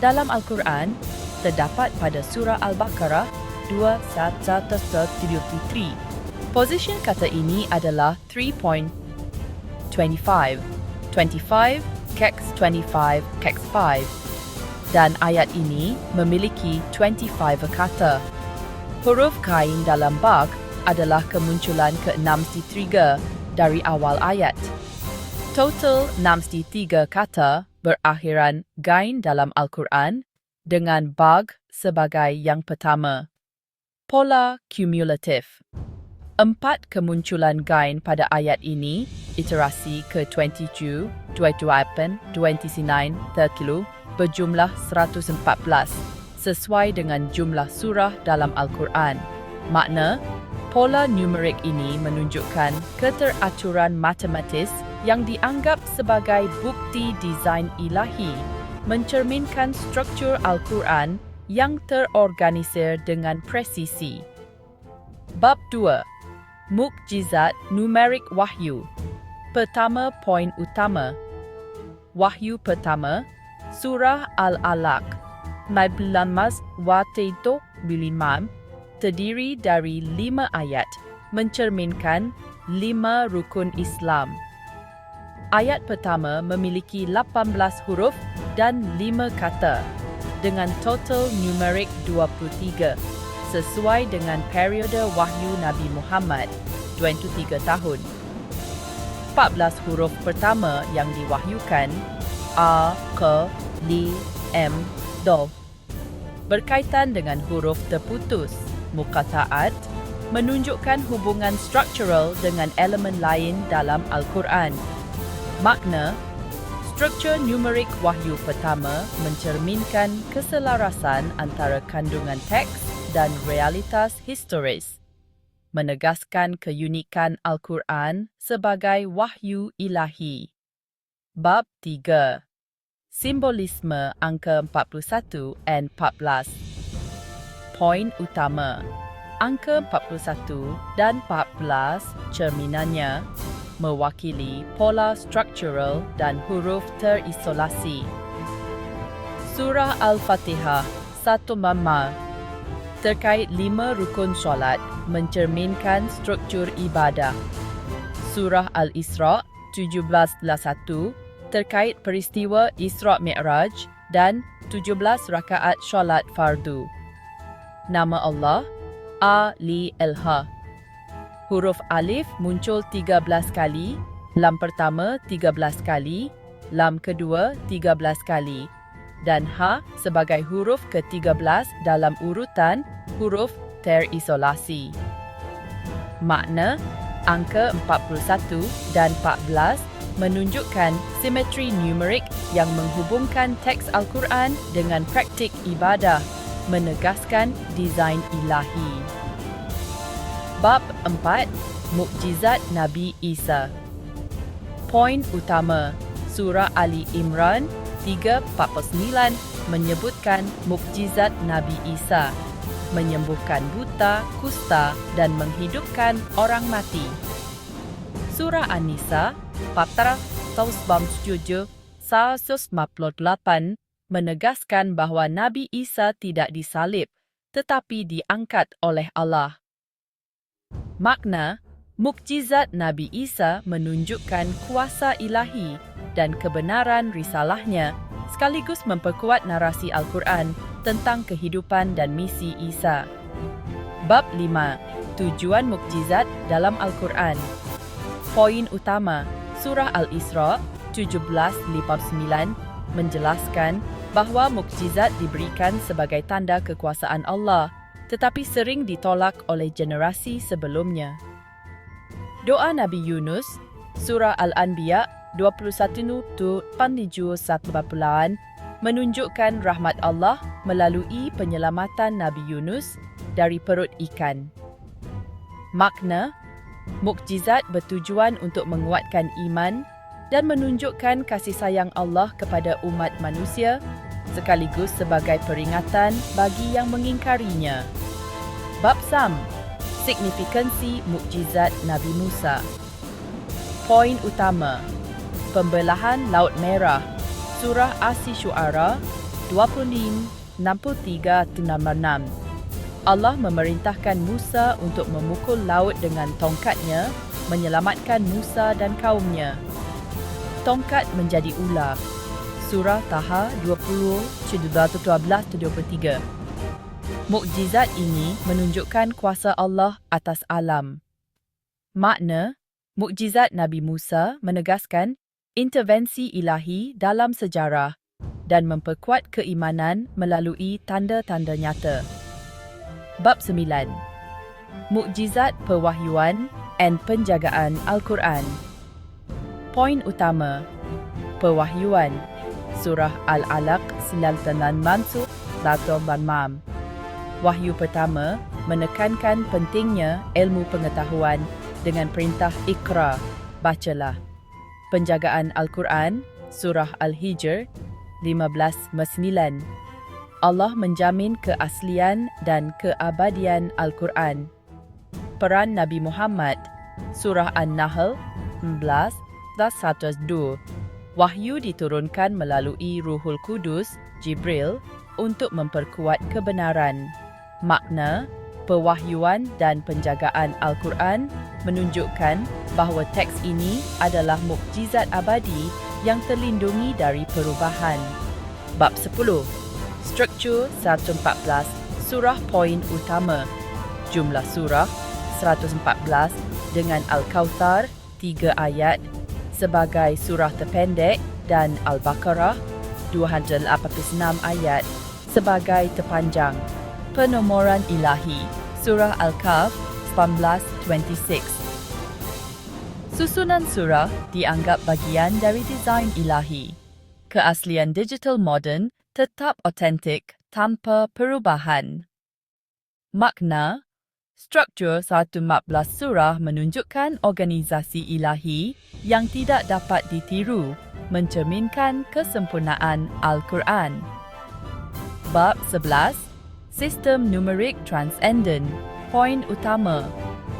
Dalam Al-Quran, terdapat pada surah Al-Baqarah 2:173. Position kata ini adalah 3.25. 25 keks 25 keks 5. Dan ayat ini memiliki 25 kata. Huruf Gain dalam bag adalah kemunculan ke-63 dari awal ayat. Total 63 kata berakhiran Gain dalam Al-Quran dengan bag sebagai yang pertama. Pola kumulatif. 4 kemunculan Gain pada ayat ini, iterasi ke-27, 28, 29, 30, berjumlah 114, sesuai dengan jumlah surah dalam Al-Quran. Makna, pola numerik ini menunjukkan keteraturan matematis yang dianggap sebagai bukti desain ilahi, mencerminkan struktur Al-Quran yang terorganisir dengan presisi. Bab 2. Mukjizat numerik wahyu. Pertama poin utama. Wahyu pertama, Surah Al-Alaq, 19:5, terdiri dari 5 ayat, mencerminkan 5 rukun Islam. Ayat pertama memiliki 18 huruf dan 5 kata, dengan total numerik 23, sesuai dengan periode wahyu Nabi Muhammad, 23 tahun. 14 huruf pertama yang diwahyukan, A, K, Li, M, Do, berkaitan dengan huruf terputus, muqatta'at, menunjukkan hubungan struktural dengan elemen lain dalam Al-Quran. Makna, struktur numerik wahyu pertama mencerminkan keselarasan antara kandungan teks dan realitas historis, menegaskan keunikan Al-Quran sebagai wahyu ilahi. Bab 3. Simbolisme angka 41 dan 14. Poin utama. Angka 41 dan 14 cerminannya mewakili pola struktural dan huruf terisolasi. Surah Al-Fatihah 1 Mamma terkait 5 rukun solat mencerminkan struktur ibadah. Surah Al-Isra 17:1 terkait peristiwa Isra Mi'raj dan 17 rakaat solat fardu. Nama Allah A-Li-El-Ha. Huruf alif muncul 13 kali, lam pertama 13 kali, lam kedua 13 kali, dan ha sebagai huruf ke-13 dalam urutan huruf terisolasi. Makna, angka 41 dan 14 menunjukkan simetri numerik yang menghubungkan teks Al-Quran dengan praktik ibadah, menegaskan desain ilahi. Bab 4. Mukjizat Nabi Isa. Poin utama. Surah Ali Imran 3:49 menyebutkan mukjizat Nabi Isa, menyembuhkan buta, kusta dan menghidupkan orang mati. Surah An-Nisa 4:158 menegaskan bahawa Nabi Isa tidak disalib tetapi diangkat oleh Allah. Makna, mukjizat Nabi Isa menunjukkan kuasa ilahi dan kebenaran risalahnya, sekaligus memperkuat narasi Al-Quran tentang kehidupan dan misi Isa. Bab 5. Tujuan mukjizat dalam Al-Quran. Poin utama. Surah Al-Isra 17:59 menjelaskan bahawa mukjizat diberikan sebagai tanda kekuasaan Allah, tetapi sering ditolak oleh generasi sebelumnya. Doa Nabi Yunus, Surah Al-Anbiya 21:8 menunjukkan rahmat Allah melalui penyelamatan Nabi Yunus dari perut ikan. Makna, mukjizat bertujuan untuk menguatkan iman dan menunjukkan kasih sayang Allah kepada umat manusia sekaligus sebagai peringatan bagi yang mengingkarinya. Bab Sam, signifikansi mukjizat Nabi Musa. Poin utama, pembelahan Laut Merah, Surah Asy-Syu'ara 26, 63-66. Allah memerintahkan Musa untuk memukul laut dengan tongkatnya, menyelamatkan Musa dan kaumnya. Tongkat menjadi ular. Surah Taha 20, 12-23. Mukjizat ini menunjukkan kuasa Allah atas alam. Makna, mukjizat Nabi Musa menegaskan intervensi ilahi dalam sejarah dan memperkuat keimanan melalui tanda-tanda nyata. Bab 9. Mukjizat Pewahyuan dan Penjagaan Al-Quran. Poin utama, Pewahyuan, Surah Al-Alaq 99 Mansur 186. Wahyu pertama menekankan pentingnya ilmu pengetahuan dengan perintah Iqra, bacalah. Penjagaan Al-Quran, Surah Al-Hijr 15-9. Allah menjamin keaslian dan keabadian Al-Quran. Peran Nabi Muhammad, Surah An-Nahl 11-102. Wahyu diturunkan melalui Ruhul Kudus, Jibril, untuk memperkuat kebenaran. Makna, pewahyuan dan penjagaan Al-Quran menunjukkan bahawa teks ini adalah mukjizat abadi yang terlindungi dari perubahan. Bab 10. Struktur 114, surah poin utama. Jumlah surah 114 dengan Al-Kawthar 3 ayat sebagai surah terpendek dan Al-Baqarah 286 ayat sebagai terpanjang. Penomoran ilahi, surah Al-Kahf 18-26. Susunan surah dianggap bagian dari desain ilahi. Keaslian digital moden tetap otentik tanpa perubahan. Makna, struktur 114 surah menunjukkan organisasi ilahi yang tidak dapat ditiru, mencerminkan kesempurnaan Al-Quran. Bab 11. Sistem numerik transcendent. Poin utama,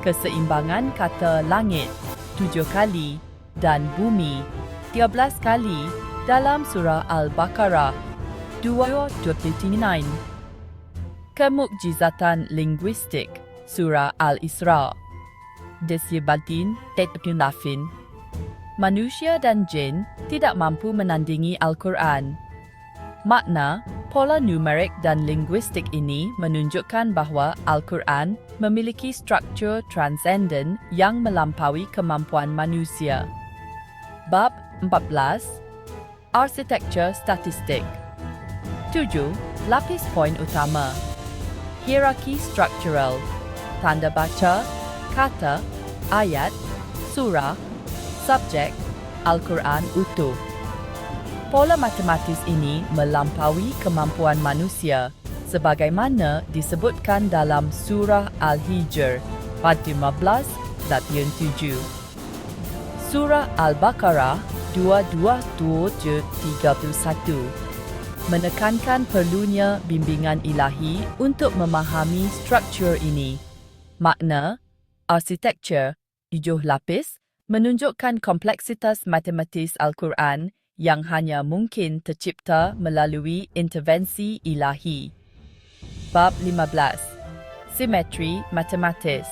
keseimbangan kata langit 7 kali dan bumi 13 kali dalam surah Al-Baqarah 229. Kemukjizatan linguistik, surah Al-Isra. Disebabkan teknologi. Manusia dan jin tidak mampu menandingi Al-Quran. Makna, pola numerik dan linguistik ini menunjukkan bahawa Al-Quran memiliki struktur transcendent yang melampaui kemampuan manusia. Bab 14. Arsitektur statistik. 7. Lapis poin utama. Hierarki struktural. Tanda baca, kata, ayat, surah, subjek, Al-Quran utuh. Pola matematis ini melampaui kemampuan manusia sebagaimana disebutkan dalam surah Al-Hijr 15-7. Surah Al-Baqarah 227-31 menekankan perlunya bimbingan ilahi untuk memahami struktur ini. Makna, arsitektur 7 lapis menunjukkan kompleksitas matematis Al-Quran yang hanya mungkin tercipta melalui intervensi ilahi. Bab 15. Simetri matematis.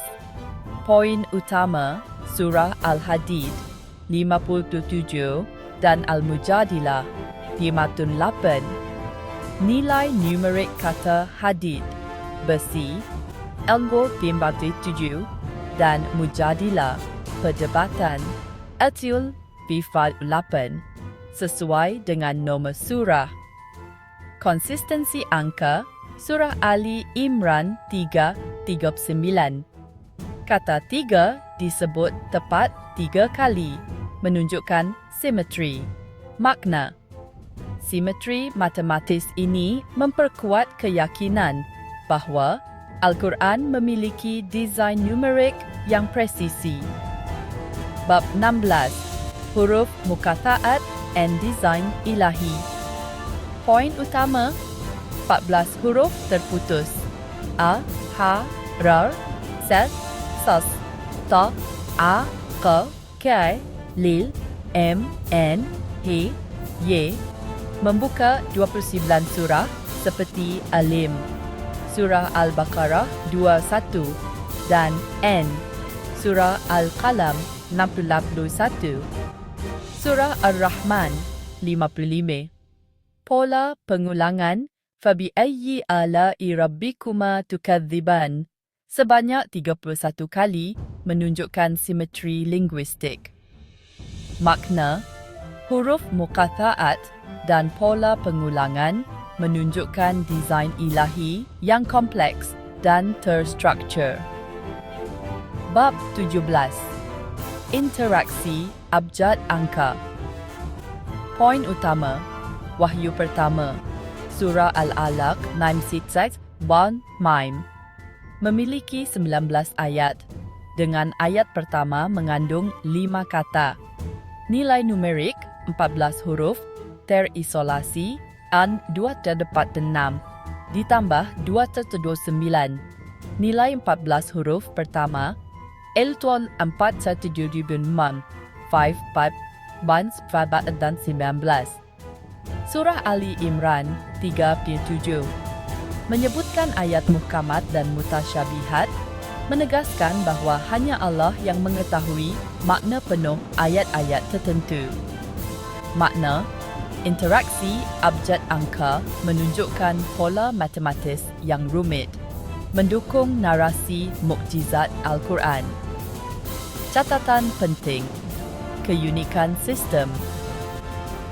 Poin utama, surah Al-Hadid 57 dan Al-Mujadilah 58. Nilai numerik kata hadid, besi, ilmu 57 dan Mujadilah, perdebatan, atil 8 sesuai dengan nombor surah. Konsistensi angka, surah Ali Imran 3:39. Kata 3 disebut tepat 3 kali, menunjukkan simetri. Makna, simetri matematis ini memperkuat keyakinan bahawa Al-Quran memiliki desain numerik yang presisi. Bab 16. Huruf mukataat and desain ilahi. Poin utama, 14 huruf terputus. A, H, R, Z, Sos, Ta, A, Q, K, Lil, M, N, H, Y. Membuka 29 surah seperti Alim, Surah Al-Baqarah 21 dan N, Surah Al-Qalam 61, Surah Ar-Rahman 55. Pola pengulangan Fabi'ayyi ala'i rabbikuma tukadziban sebanyak 31 kali menunjukkan simetri linguistik. Makna, huruf muqatta'at dan pola pengulangan menunjukkan desain ilahi yang kompleks dan terstruktur. Bab 17. Interaksi abjad angka. Poin utama, wahyu pertama, Surah Al-Alaq 96 Bon Mime memiliki 19 ayat, dengan ayat pertama mengandung 5 kata. Nilai numerik 14 huruf terisolasi dan 2 terdapat 6, ditambah 2 tertulis 9. Nilai 14 huruf pertama, Elton 417 5, 5, Bans 4 dan 19. Surah Ali Imran 37 menyebutkan ayat muhkamat dan mutasyabihat, menegaskan bahawa hanya Allah yang mengetahui makna penuh ayat-ayat tertentu. Makna, interaksi abjad angka menunjukkan pola matematis yang rumit, mendukung narasi mukjizat Al-Quran. Catatan penting, keunikan sistem.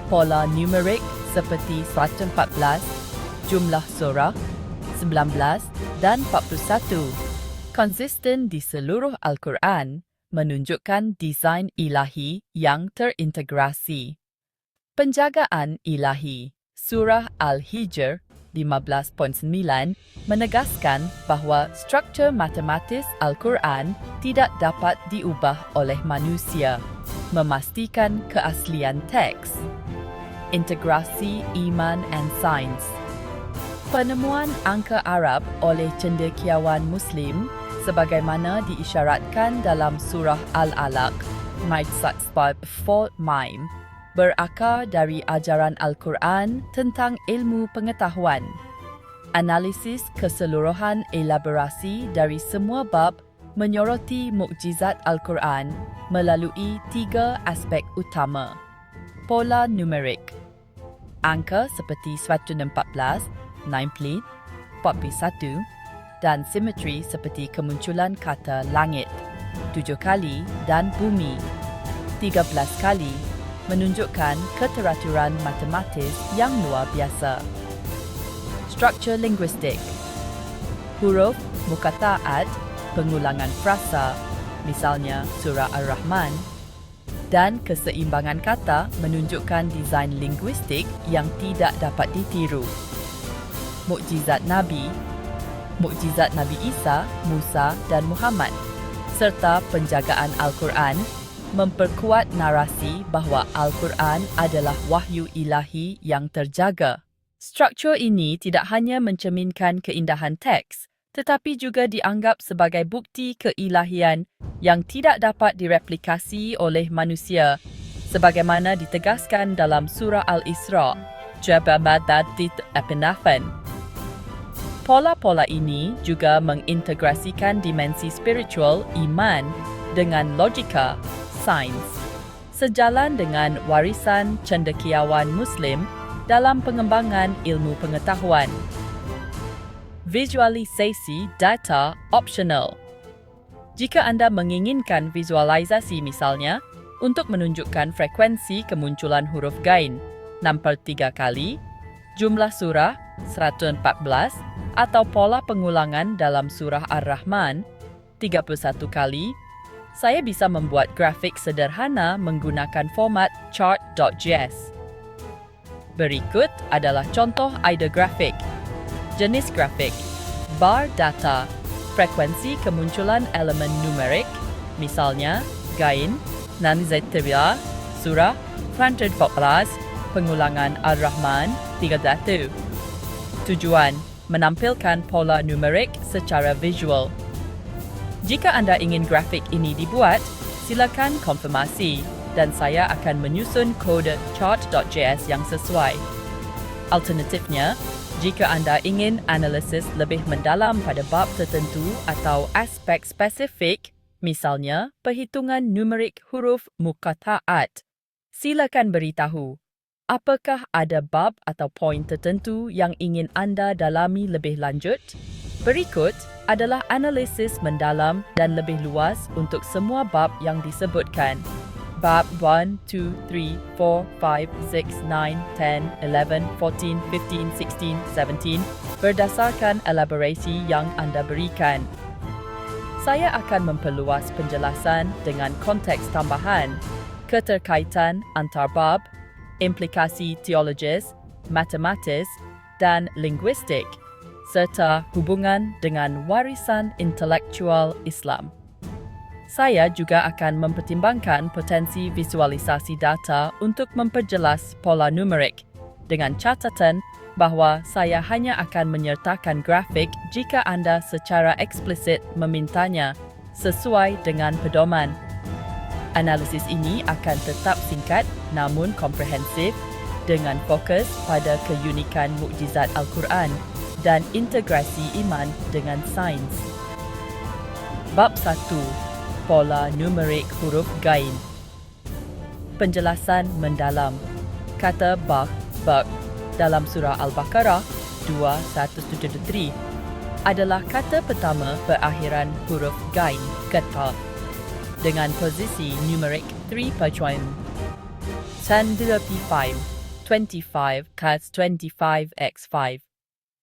Pola numerik seperti 114, jumlah surah 19 dan 41 konsisten di seluruh Al-Quran, menunjukkan desain ilahi yang terintegrasi. Penjagaan ilahi. Surah Al-Hijr 15.9 menegaskan bahawa struktur matematis Al-Quran tidak dapat diubah oleh manusia, memastikan keaslian teks. Integrasi iman dan sains. Penemuan angka Arab oleh cendekiawan Muslim sebagaimana diisyaratkan dalam Surah Al-Alaq 94 Mime berakar dari ajaran Al-Quran tentang ilmu pengetahuan. Analisis keseluruhan elaborasi dari semua bab menyoroti mukjizat Al-Quran melalui 3 aspek utama. Pola numerik. Angka seperti 114, 90, 41 dan simetri seperti kemunculan kata langit 7 kali dan bumi 13 kali menunjukkan keteraturan matematis yang luar biasa. Struktur linguistik. Huruf muqatta'at, pengulangan frasa, misalnya Surah Ar-Rahman, dan keseimbangan kata menunjukkan desain linguistik yang tidak dapat ditiru. Mukjizat Nabi, mukjizat Nabi Isa, Musa dan Muhammad, serta penjagaan Al-Quran memperkuat narasi bahawa Al-Quran adalah wahyu ilahi yang terjaga. Struktur ini tidak hanya mencerminkan keindahan teks, tetapi juga dianggap sebagai bukti keilahian yang tidak dapat direplikasi oleh manusia, sebagaimana ditegaskan dalam Surah Al-Isra, Jababadatit Epinafan. Pola-pola ini juga mengintegrasikan dimensi spiritual iman dengan logika sains, sejalan dengan warisan cendekiawan Muslim dalam pengembangan ilmu pengetahuan. Visualisasi data optional. Jika anda menginginkan visualisasi misalnya untuk menunjukkan frekuensi kemunculan huruf gain 63 kali, jumlah surah 114 atau pola pengulangan dalam surah Ar-Rahman 31 kali, saya bisa membuat grafik sederhana menggunakan format chart.js. Berikut adalah contoh idea grafik. Jenis grafik, bar data, frekuensi kemunculan elemen numerik, misalnya gain, nan zetria, surah 114, pengulangan Ar-Rahman, 31. Tujuan: menampilkan pola numerik secara visual. Jika anda ingin grafik ini dibuat, silakan konfirmasi dan saya akan menyusun kode chart.js yang sesuai. Alternatifnya, jika anda ingin analisis lebih mendalam pada bab tertentu atau aspek spesifik, misalnya perhitungan numerik huruf muqatta'at, silakan beritahu. Apakah ada bab atau poin tertentu yang ingin anda dalami lebih lanjut? Berikut adalah analisis mendalam dan lebih luas untuk semua bab yang disebutkan. Bab 1, 2, 3, 4, 5, 6, 9, 10, 11, 14, 15, 16, 17 berdasarkan elaborasi yang anda berikan. Saya akan memperluas penjelasan dengan konteks tambahan, keterkaitan antar bab, implikasi teologis, matematis, dan linguistik, serta hubungan dengan warisan intelektual Islam. Saya juga akan mempertimbangkan potensi visualisasi data untuk memperjelas pola numerik, dengan catatan bahawa saya hanya akan menyertakan grafik jika anda secara eksplisit memintanya, sesuai dengan pedoman. Analisis ini akan tetap singkat namun komprehensif dengan fokus pada keunikan mukjizat Al-Quran dan integrasi iman dengan sains. Bab 1. Pola numerik huruf gain. Penjelasan mendalam. Kata baq dalam surah Al-Baqarah 2173 adalah kata pertama berakhiran huruf gain, kata, dengan posisi numerik 3.10 25 kas 25x5.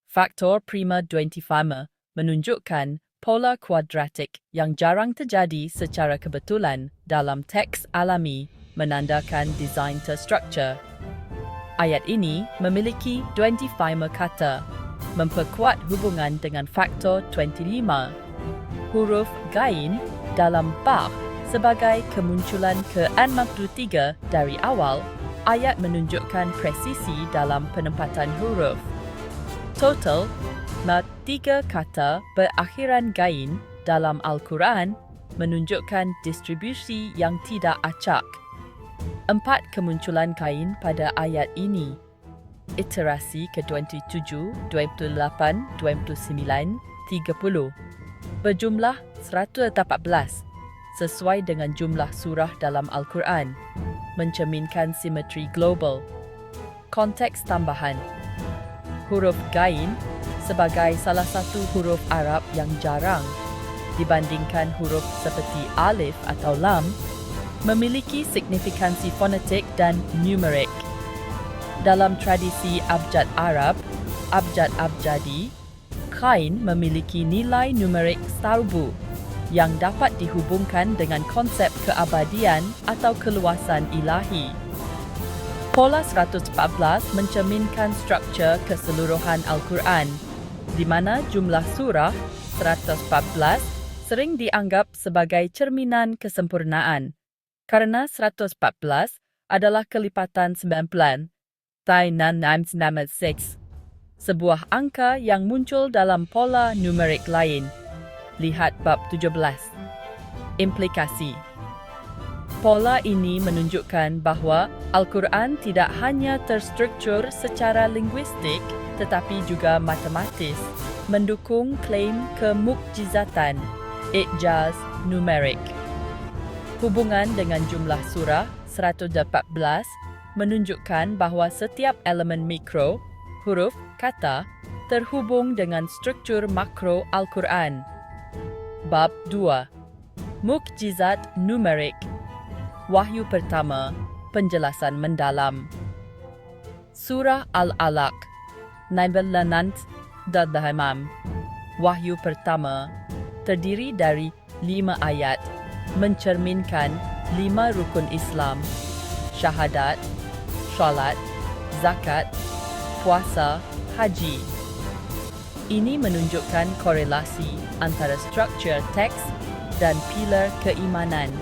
Faktor prima 25 menunjukkan pola kuadratik yang jarang terjadi secara kebetulan dalam teks alami, menandakan desain terstruktur. Ayat ini memiliki 25 kata, memperkuat hubungan dengan faktor 25. Huruf gain dalam baq sebagai kemunculan ke-63 dari awal, ayat menunjukkan presisi dalam penempatan huruf. Total, 3 kata berakhiran gain dalam Al-Quran menunjukkan distribusi yang tidak acak. 4 kemunculan gain pada ayat ini. Iterasi ke-27, 28, 29, 30. Berjumlah 114, sesuai dengan jumlah surah dalam Al-Quran, mencerminkan simetri global. Konteks tambahan. Huruf gain sebagai salah satu huruf Arab yang jarang dibandingkan huruf seperti alif atau lam, memiliki signifikansi fonetik dan numerik. Dalam tradisi abjad Arab, abjad-abjadi, gain memiliki nilai numerik sarbu yang dapat dihubungkan dengan konsep keabadian atau keluasan ilahi. Pola 114 mencerminkan struktur keseluruhan Al-Quran, di mana jumlah surah 114 sering dianggap sebagai cerminan kesempurnaan, kerana 114 adalah kelipatan 9, 6, sebuah angka yang muncul dalam pola numerik lain. Lihat bab 17. Implikasi. Pola ini menunjukkan bahawa Al-Quran tidak hanya terstruktur secara linguistik tetapi juga matematis, mendukung klaim kemukjizatan, i'jaz numerik. Hubungan dengan jumlah surah 114 menunjukkan bahawa setiap elemen mikro, huruf, kata, terhubung dengan struktur makro Al-Quran. Bab 2. Mukjizat numerik. Wahyu pertama, penjelasan mendalam. Surah Al-Alaq, 19 dan Wahyu pertama terdiri dari 5 ayat, mencerminkan 5 rukun Islam: syahadat, solat, zakat, puasa, haji. Ini menunjukkan korelasi antara struktur teks dan pilar keimanan.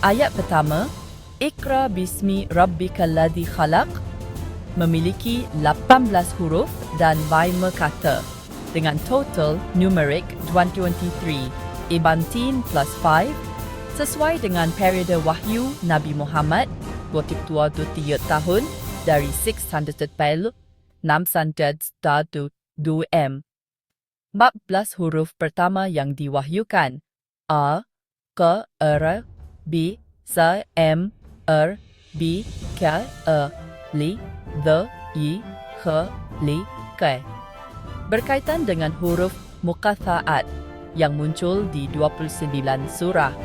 Ayat pertama, Iqra bismi rabbikal ladzi khalaq, memiliki 18 huruf dan 5 kata dengan total numeric 223 18 plus 5 sesuai dengan periode wahyu Nabi Muhammad 23 tahun dari 600 pel 600 2m. 14 huruf pertama yang diwahyukan A, K, R, B, S, M, R, B, K, E, Li, The, I, H, Li, K. Berkaitan dengan huruf muqatha'at yang muncul di 29 surah.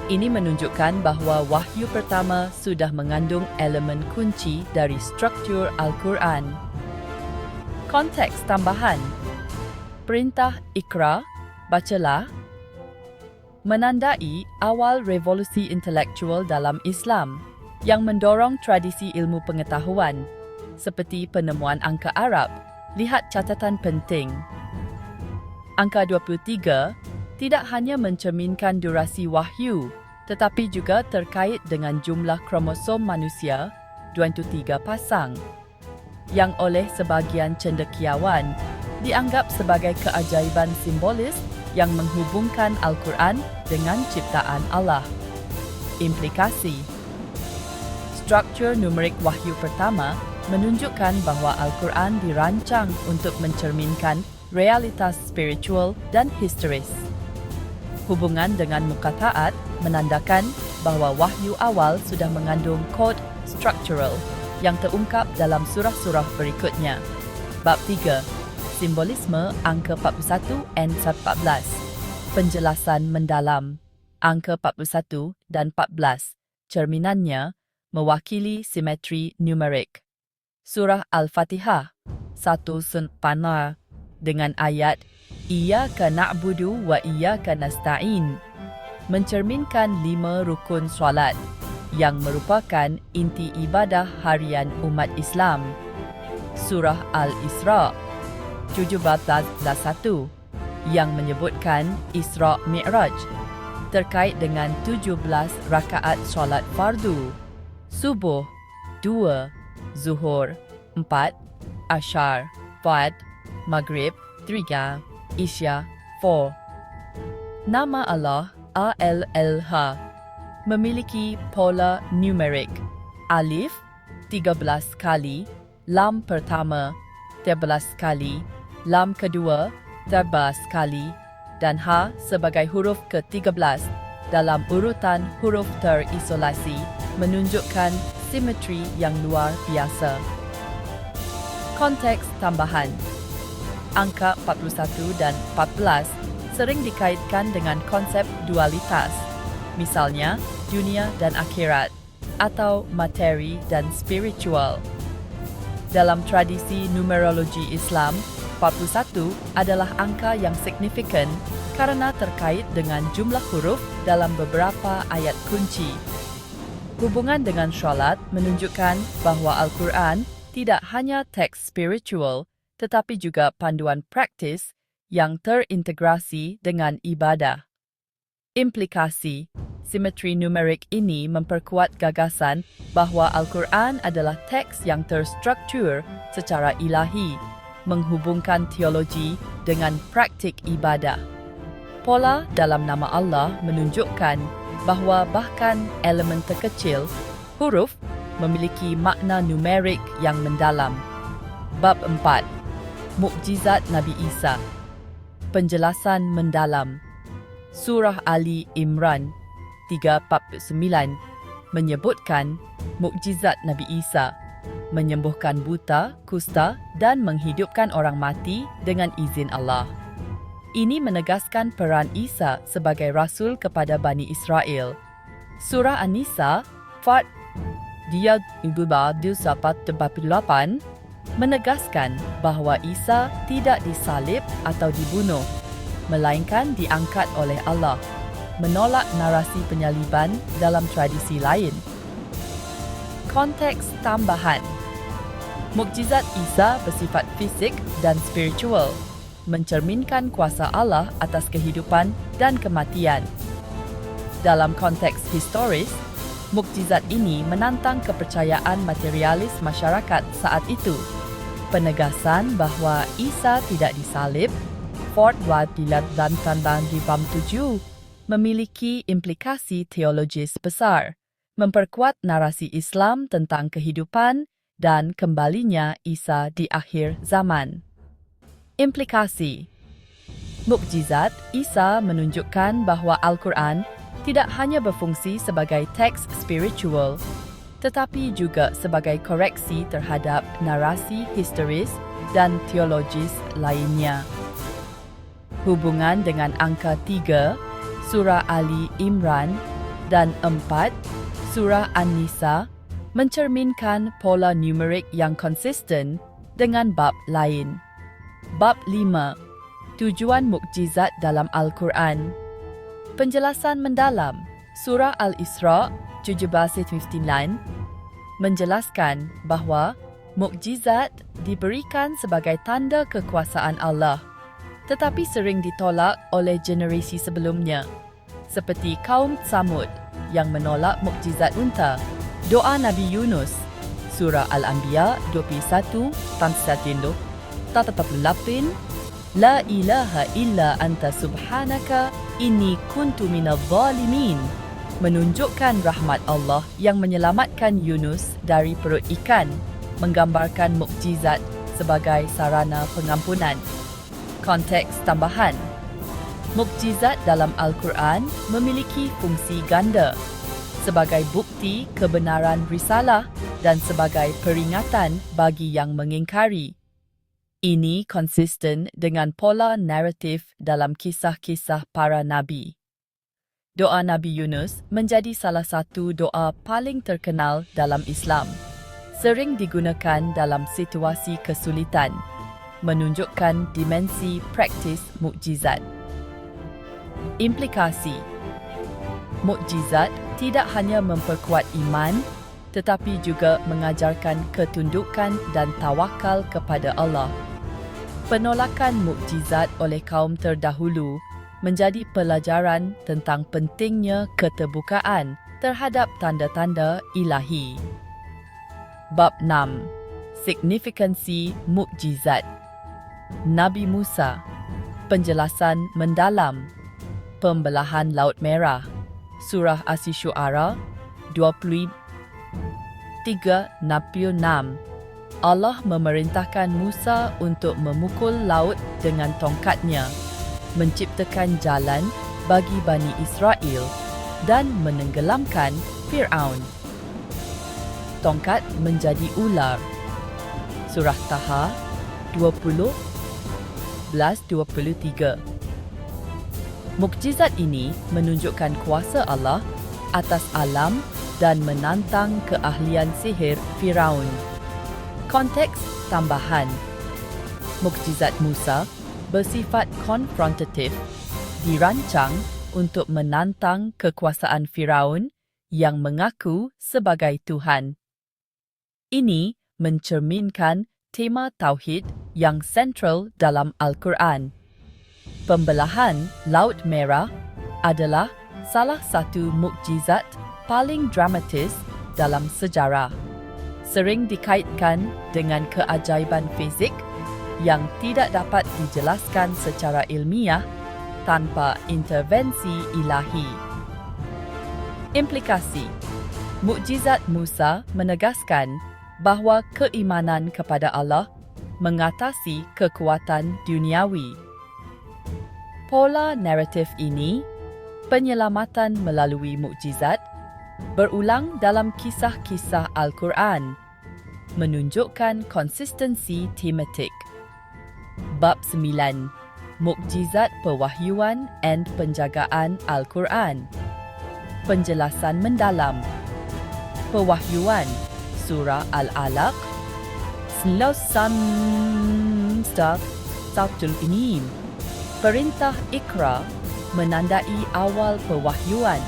Ini menunjukkan bahawa wahyu pertama sudah mengandung elemen kunci dari struktur Al-Quran. Konteks tambahan. Perintah Iqra, bacalah, menandai awal revolusi intelektual dalam Islam yang mendorong tradisi ilmu pengetahuan seperti penemuan angka Arab. Lihat catatan penting. Angka 23 tidak hanya mencerminkan durasi wahyu, tetapi juga terkait dengan jumlah kromosom manusia 23 pasang, yang oleh sebahagian cendekiawan dianggap sebagai keajaiban simbolis yang menghubungkan Al-Quran dengan ciptaan Allah. Implikasi. Struktur numerik wahyu pertama menunjukkan bahawa Al-Quran dirancang untuk mencerminkan realitas spiritual dan historis. Hubungan dengan muqatha'at menandakan bahawa wahyu awal sudah mengandung kod struktural yang terungkap dalam surah-surah berikutnya. Bab 3. Simbolisme angka 41 and 14. Penjelasan mendalam. Angka 41 dan 14. Cerminannya mewakili simetri numerik. Surah Al-Fatihah 1 panar dengan ayat Iyyaka na'budu wa iyyaka nasta'in mencerminkan 5 rukun solat yang merupakan inti ibadah harian umat Islam. Surah Al-Isra 17+1 yang menyebutkan Isra Mi'raj terkait dengan 17 rakaat solat fardu. Subuh 2, Zuhur 4, Ashar 4, Maghrib 3, Isya 4. Nama Allah ALLH memiliki pola numerik. Alif 13 kali, lam pertama 13 kali, lam kedua 13 kali dan ha sebagai huruf ke-13 dalam urutan huruf terisolasi menunjukkan simetri yang luar biasa. Konteks tambahan. Angka 41 dan 14 sering dikaitkan dengan konsep dualitas, misalnya dunia dan akhirat, atau materi dan spiritual. Dalam tradisi numerologi Islam, 41 adalah angka yang signifikan karena terkait dengan jumlah huruf dalam beberapa ayat kunci. Hubungan dengan solat menunjukkan bahawa Al-Quran tidak hanya teks spiritual, tetapi juga panduan praktis yang terintegrasi dengan ibadah. Implikasi. Simetri numerik ini memperkuat gagasan bahawa Al-Quran adalah teks yang terstruktur secara ilahi, menghubungkan teologi dengan praktik ibadah. Pola dalam nama Allah menunjukkan bahawa bahkan elemen terkecil, huruf, memiliki makna numerik yang mendalam. Bab 4. Mukjizat Nabi Isa. Penjelasan mendalam. Surah Ali Imran 349 menyebutkan mukjizat Nabi Isa, menyembuhkan buta, kusta dan menghidupkan orang mati dengan izin Allah. Ini menegaskan peran Isa sebagai rasul kepada Bani Israel. Surah An-Nisa Fat dia 248 menegaskan bahawa Isa tidak disalib atau dibunuh, melainkan diangkat oleh Allah, menolak narasi penyaliban dalam tradisi lain. Konteks tambahan. Mukjizat Isa bersifat fisik dan spiritual, mencerminkan kuasa Allah atas kehidupan dan kematian. Dalam konteks historis, Mukjizat ini menantang kepercayaan materialis masyarakat saat itu. Penegasan bahawa Isa tidak disalib, Fort Worth dan di bam 7 memiliki implikasi teologis besar, memperkuat narasi Islam tentang kehidupan dan kembalinya Isa di akhir zaman. Implikasi. Mukjizat Isa menunjukkan bahawa Al-Quran tidak hanya berfungsi sebagai teks spiritual, tetapi juga sebagai koreksi terhadap narasi historis dan teologis lainnya. Hubungan dengan angka 3, Surah Ali Imran dan 4, Surah An-Nisa mencerminkan pola numerik yang konsisten dengan bab lain. Bab 5, Tujuan mukjizat dalam Al-Quran. Penjelasan mendalam Surah Al-Isra 17:59 menjelaskan bahawa mukjizat diberikan sebagai tanda kekuasaan Allah, tetapi sering ditolak oleh generasi sebelumnya, seperti kaum Tsamud yang menolak mukjizat unta. Doa Nabi Yunus, Surah Al-Anbiya 21:31, 38, La ilaha illa anta subhanaka inni kuntu minadh dhalimin, menunjukkan rahmat Allah yang menyelamatkan Yunus dari perut ikan, menggambarkan mukjizat sebagai sarana pengampunan. Konteks tambahan. Mukjizat dalam Al-Quran memiliki fungsi ganda, sebagai bukti kebenaran risalah dan sebagai peringatan bagi yang mengingkari. Ini konsisten dengan pola naratif dalam kisah-kisah para nabi. Doa Nabi Yunus menjadi salah satu doa paling terkenal dalam Islam. Sering digunakan dalam situasi kesulitan, menunjukkan dimensi praktis mukjizat. Implikasi. Mukjizat tidak hanya memperkuat iman, tetapi juga mengajarkan ketundukan dan tawakal kepada Allah. Penolakan mukjizat oleh kaum terdahulu menjadi pelajaran tentang pentingnya keterbukaan terhadap tanda-tanda ilahi. Bab 6. Signifikansi mukjizat. Nabi Musa. Penjelasan mendalam. Pembelahan Laut Merah. Surah Asy-Syu'ara 23:66. Allah memerintahkan Musa untuk memukul laut dengan tongkatnya, menciptakan jalan bagi Bani Israel dan menenggelamkan Fir'aun. Tongkat menjadi ular. Surah Taha 20:23. Mukjizat ini menunjukkan kuasa Allah atas alam dan menantang keahlian sihir Firaun. Konteks tambahan. Mukjizat Musa bersifat konfrontatif, dirancang untuk menantang kekuasaan Firaun yang mengaku sebagai Tuhan. Ini mencerminkan tema tauhid yang sentral dalam Al-Quran. Pembelahan Laut Merah adalah salah satu mukjizat paling dramatis dalam sejarah. Sering dikaitkan dengan keajaiban fizik yang tidak dapat dijelaskan secara ilmiah tanpa intervensi ilahi. Implikasi. Mukjizat Musa menegaskan bahawa keimanan kepada Allah mengatasi kekuatan duniawi. Pola naratif ini, penyelamatan melalui mukjizat, berulang dalam kisah-kisah Al-Quran, menunjukkan konsistensi tematik. Bab 9. Mukjizat Pewahyuan dan Penjagaan Al-Quran. Penjelasan mendalam. Pewahyuan. Surah Al-Alaq 19:1. Perintah Iqra menandai awal pewahyuan,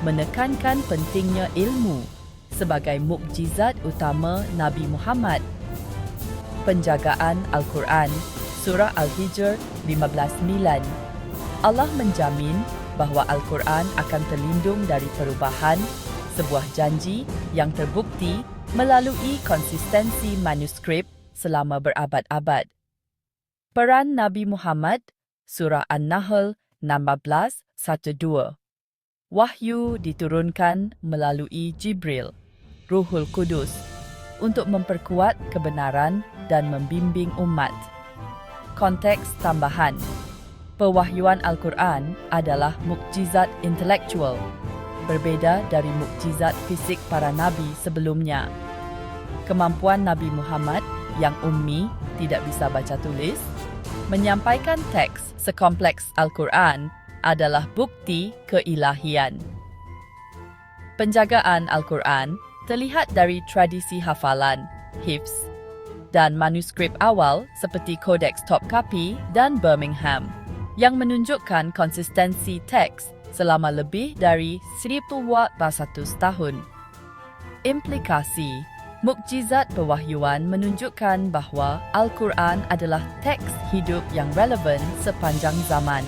menekankan pentingnya ilmu sebagai mukjizat utama Nabi Muhammad. Penjagaan Al-Quran, Surah Al-Hijr 15:9. Allah menjamin bahawa Al-Quran akan terlindung dari perubahan sebuah janji yang terbukti melalui konsistensi manuskrip selama berabad-abad. Peran Nabi Muhammad, Surah An-Nahl 16:1-2. Wahyu diturunkan melalui Jibril, Ruhul Kudus, untuk memperkuat kebenaran dan membimbing umat. Konteks tambahan. Pewahyuan Al-Quran adalah mukjizat intelektual, berbeda dari mukjizat fisik para nabi sebelumnya. Kemampuan Nabi Muhammad yang ummi, tidak bisa baca tulis, menyampaikan teks sekompleks Al-Quran adalah bukti keilahian. Penjagaan Al-Quran terlihat dari tradisi hafalan, hifz, dan manuskrip awal seperti Kodeks Topkapi dan Birmingham, yang menunjukkan konsistensi teks selama lebih dari 1,400 tahun. Implikasi, mukjizat pewahyuan menunjukkan bahawa Al-Quran adalah teks hidup yang relevan sepanjang zaman.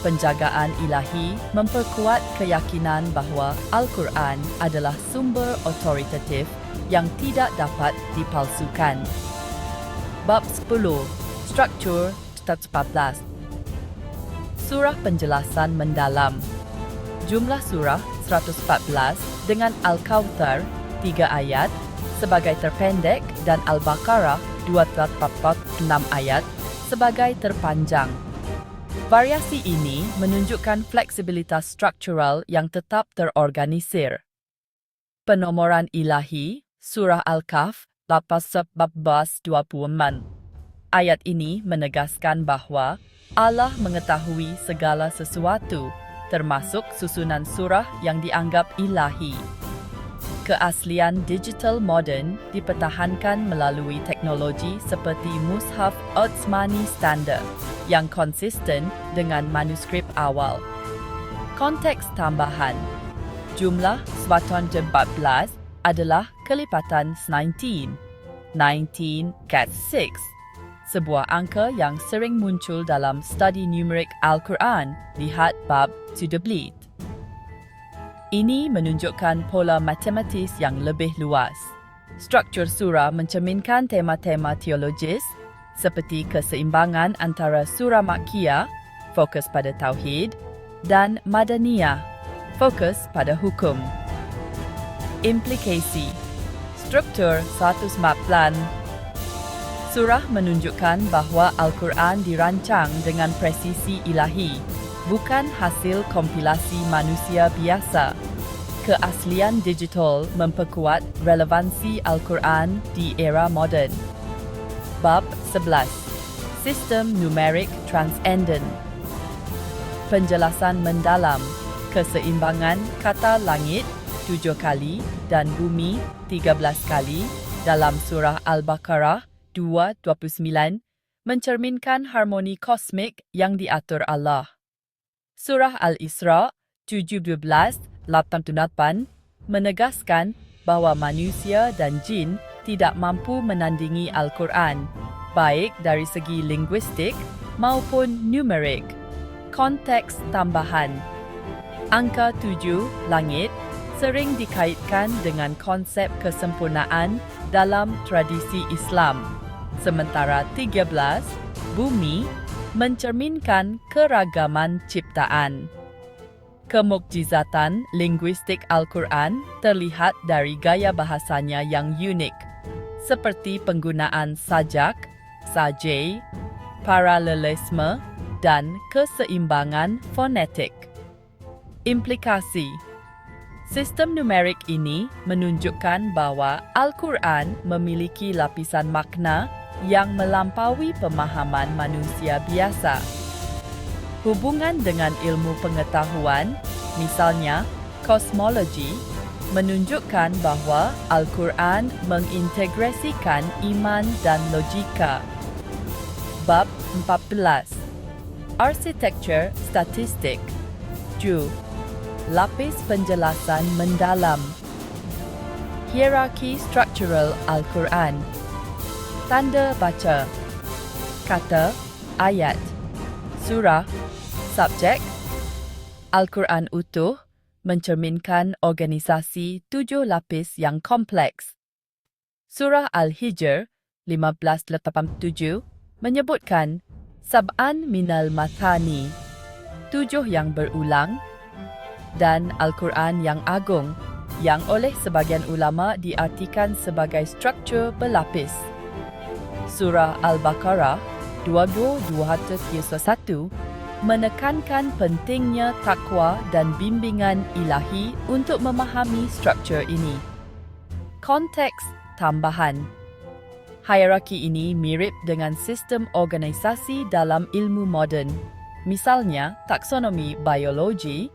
Penjagaan ilahi memperkuat keyakinan bahawa Al-Quran adalah sumber otoritatif yang tidak dapat dipalsukan. Bab 10. Struktur 14. Surah penjelasan mendalam. Jumlah surah 114 dengan Al-Kawthar 3 ayat sebagai terpendek dan Al-Baqarah 246 ayat sebagai terpanjang. Variasi ini menunjukkan fleksibilitas struktural yang tetap terorganisir. Penomoran ilahi, Surah Al-Kahf 18-24. Ayat ini menegaskan bahawa Allah mengetahui segala sesuatu, termasuk susunan surah yang dianggap ilahi. Keaslian digital moden dipertahankan melalui teknologi seperti Mushaf Utsmani Standard yang konsisten dengan manuskrip awal. Konteks tambahan. Jumlah 114 adalah kelipatan 19 kat 6, sebuah angka yang sering muncul dalam studi numerik Al-Quran, lihat bab to the bleed. Ini menunjukkan pola matematis yang lebih luas. Struktur surah mencerminkan tema-tema teologis seperti keseimbangan antara surah Makkiyah, fokus pada tauhid, dan Madaniyah, fokus pada hukum. Implikasi. Struktur 109. Surah menunjukkan bahawa Al-Quran dirancang dengan presisi ilahi, bukan hasil kompilasi manusia biasa. Keaslian digital memperkuat relevansi Al-Quran di era moden. Bab 11. Sistem numerik transcendent. Penjelasan mendalam. Keseimbangan kata langit 7 kali dan bumi 13 kali dalam surah Al-Baqarah 2:29 mencerminkan harmoni kosmik yang diatur Allah. Surah Al-Isra 7:12-88 menegaskan bahawa manusia dan jin tidak mampu menandingi Al-Quran, baik dari segi linguistik maupun numerik. Konteks tambahan. Angka 7, langit, sering dikaitkan dengan konsep kesempurnaan dalam tradisi Islam, sementara 13, bumi, mencerminkan keragaman ciptaan. Kemukjizatan linguistik Al-Quran terlihat dari gaya bahasanya yang unik, seperti penggunaan sajak, sajai, paralelisme, dan keseimbangan fonetik. Implikasi. Sistem numerik ini menunjukkan bahawa Al-Quran memiliki lapisan makna yang melampaui pemahaman manusia biasa. Hubungan dengan ilmu pengetahuan, misalnya kosmologi, menunjukkan bahawa Al-Quran mengintegrasikan iman dan logika. Bab 14. Arsitektur statistik. Lapis penjelasan mendalam. Hierarki struktural Al-Quran. Tanda baca. Kata, ayat, surah, subjek, Al-Quran utuh, mencerminkan organisasi 7 lapis yang kompleks. Surah Al-Hijr 1587 menyebutkan sab'an minal mathani, 7 yang berulang, dan Al-Quran yang agung, yang oleh sebagian ulama diartikan sebagai struktur berlapis. Surah Al-Baqarah 2231 menekankan pentingnya takwa dan bimbingan ilahi untuk memahami struktur ini. Konteks tambahan. Hierarki ini mirip dengan sistem organisasi dalam ilmu moden. Misalnya, taksonomi biologi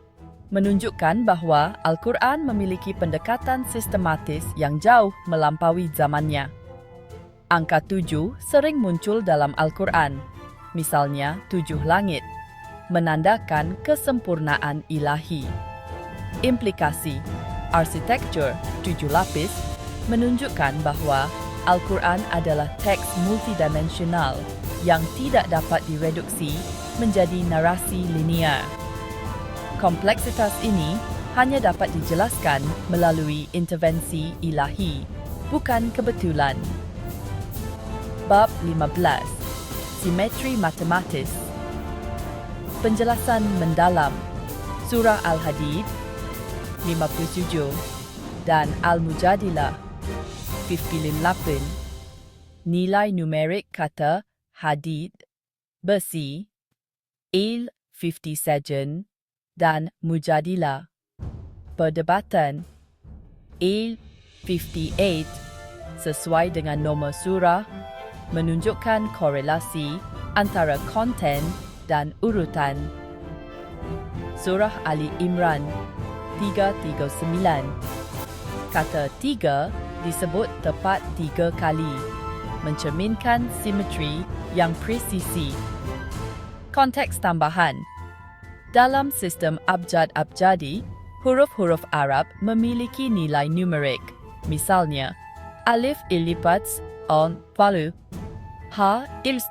menunjukkan bahawa Al-Quran memiliki pendekatan sistematis yang jauh melampaui zamannya. Angka 7 sering muncul dalam Al-Quran, misalnya 7 langit, menandakan kesempurnaan ilahi. Implikasi, arsitektur 7 lapis menunjukkan bahawa Al-Quran adalah teks multidimensional yang tidak dapat direduksi menjadi narasi linear. Kompleksitas ini hanya dapat dijelaskan melalui intervensi ilahi, bukan kebetulan. Bab 15. Simetri matematis. Penjelasan mendalam. Surah Al-Hadid 57 dan Al-Mujadilah 58. Nilai numerik kata hadid, besi, Il-57 dan Mujadilah. Perdebatan Il-58 sesuai dengan nombor surah menunjukkan korelasi antara konten dan urutan. Surah Ali Imran 339. Kata 3 disebut tepat 3 kali, mencerminkan simetri yang presisi. Konteks tambahan. Dalam sistem abjad-abjadi, huruf-huruf Arab memiliki nilai numerik. Misalnya, alif ilipats on palu, ha ils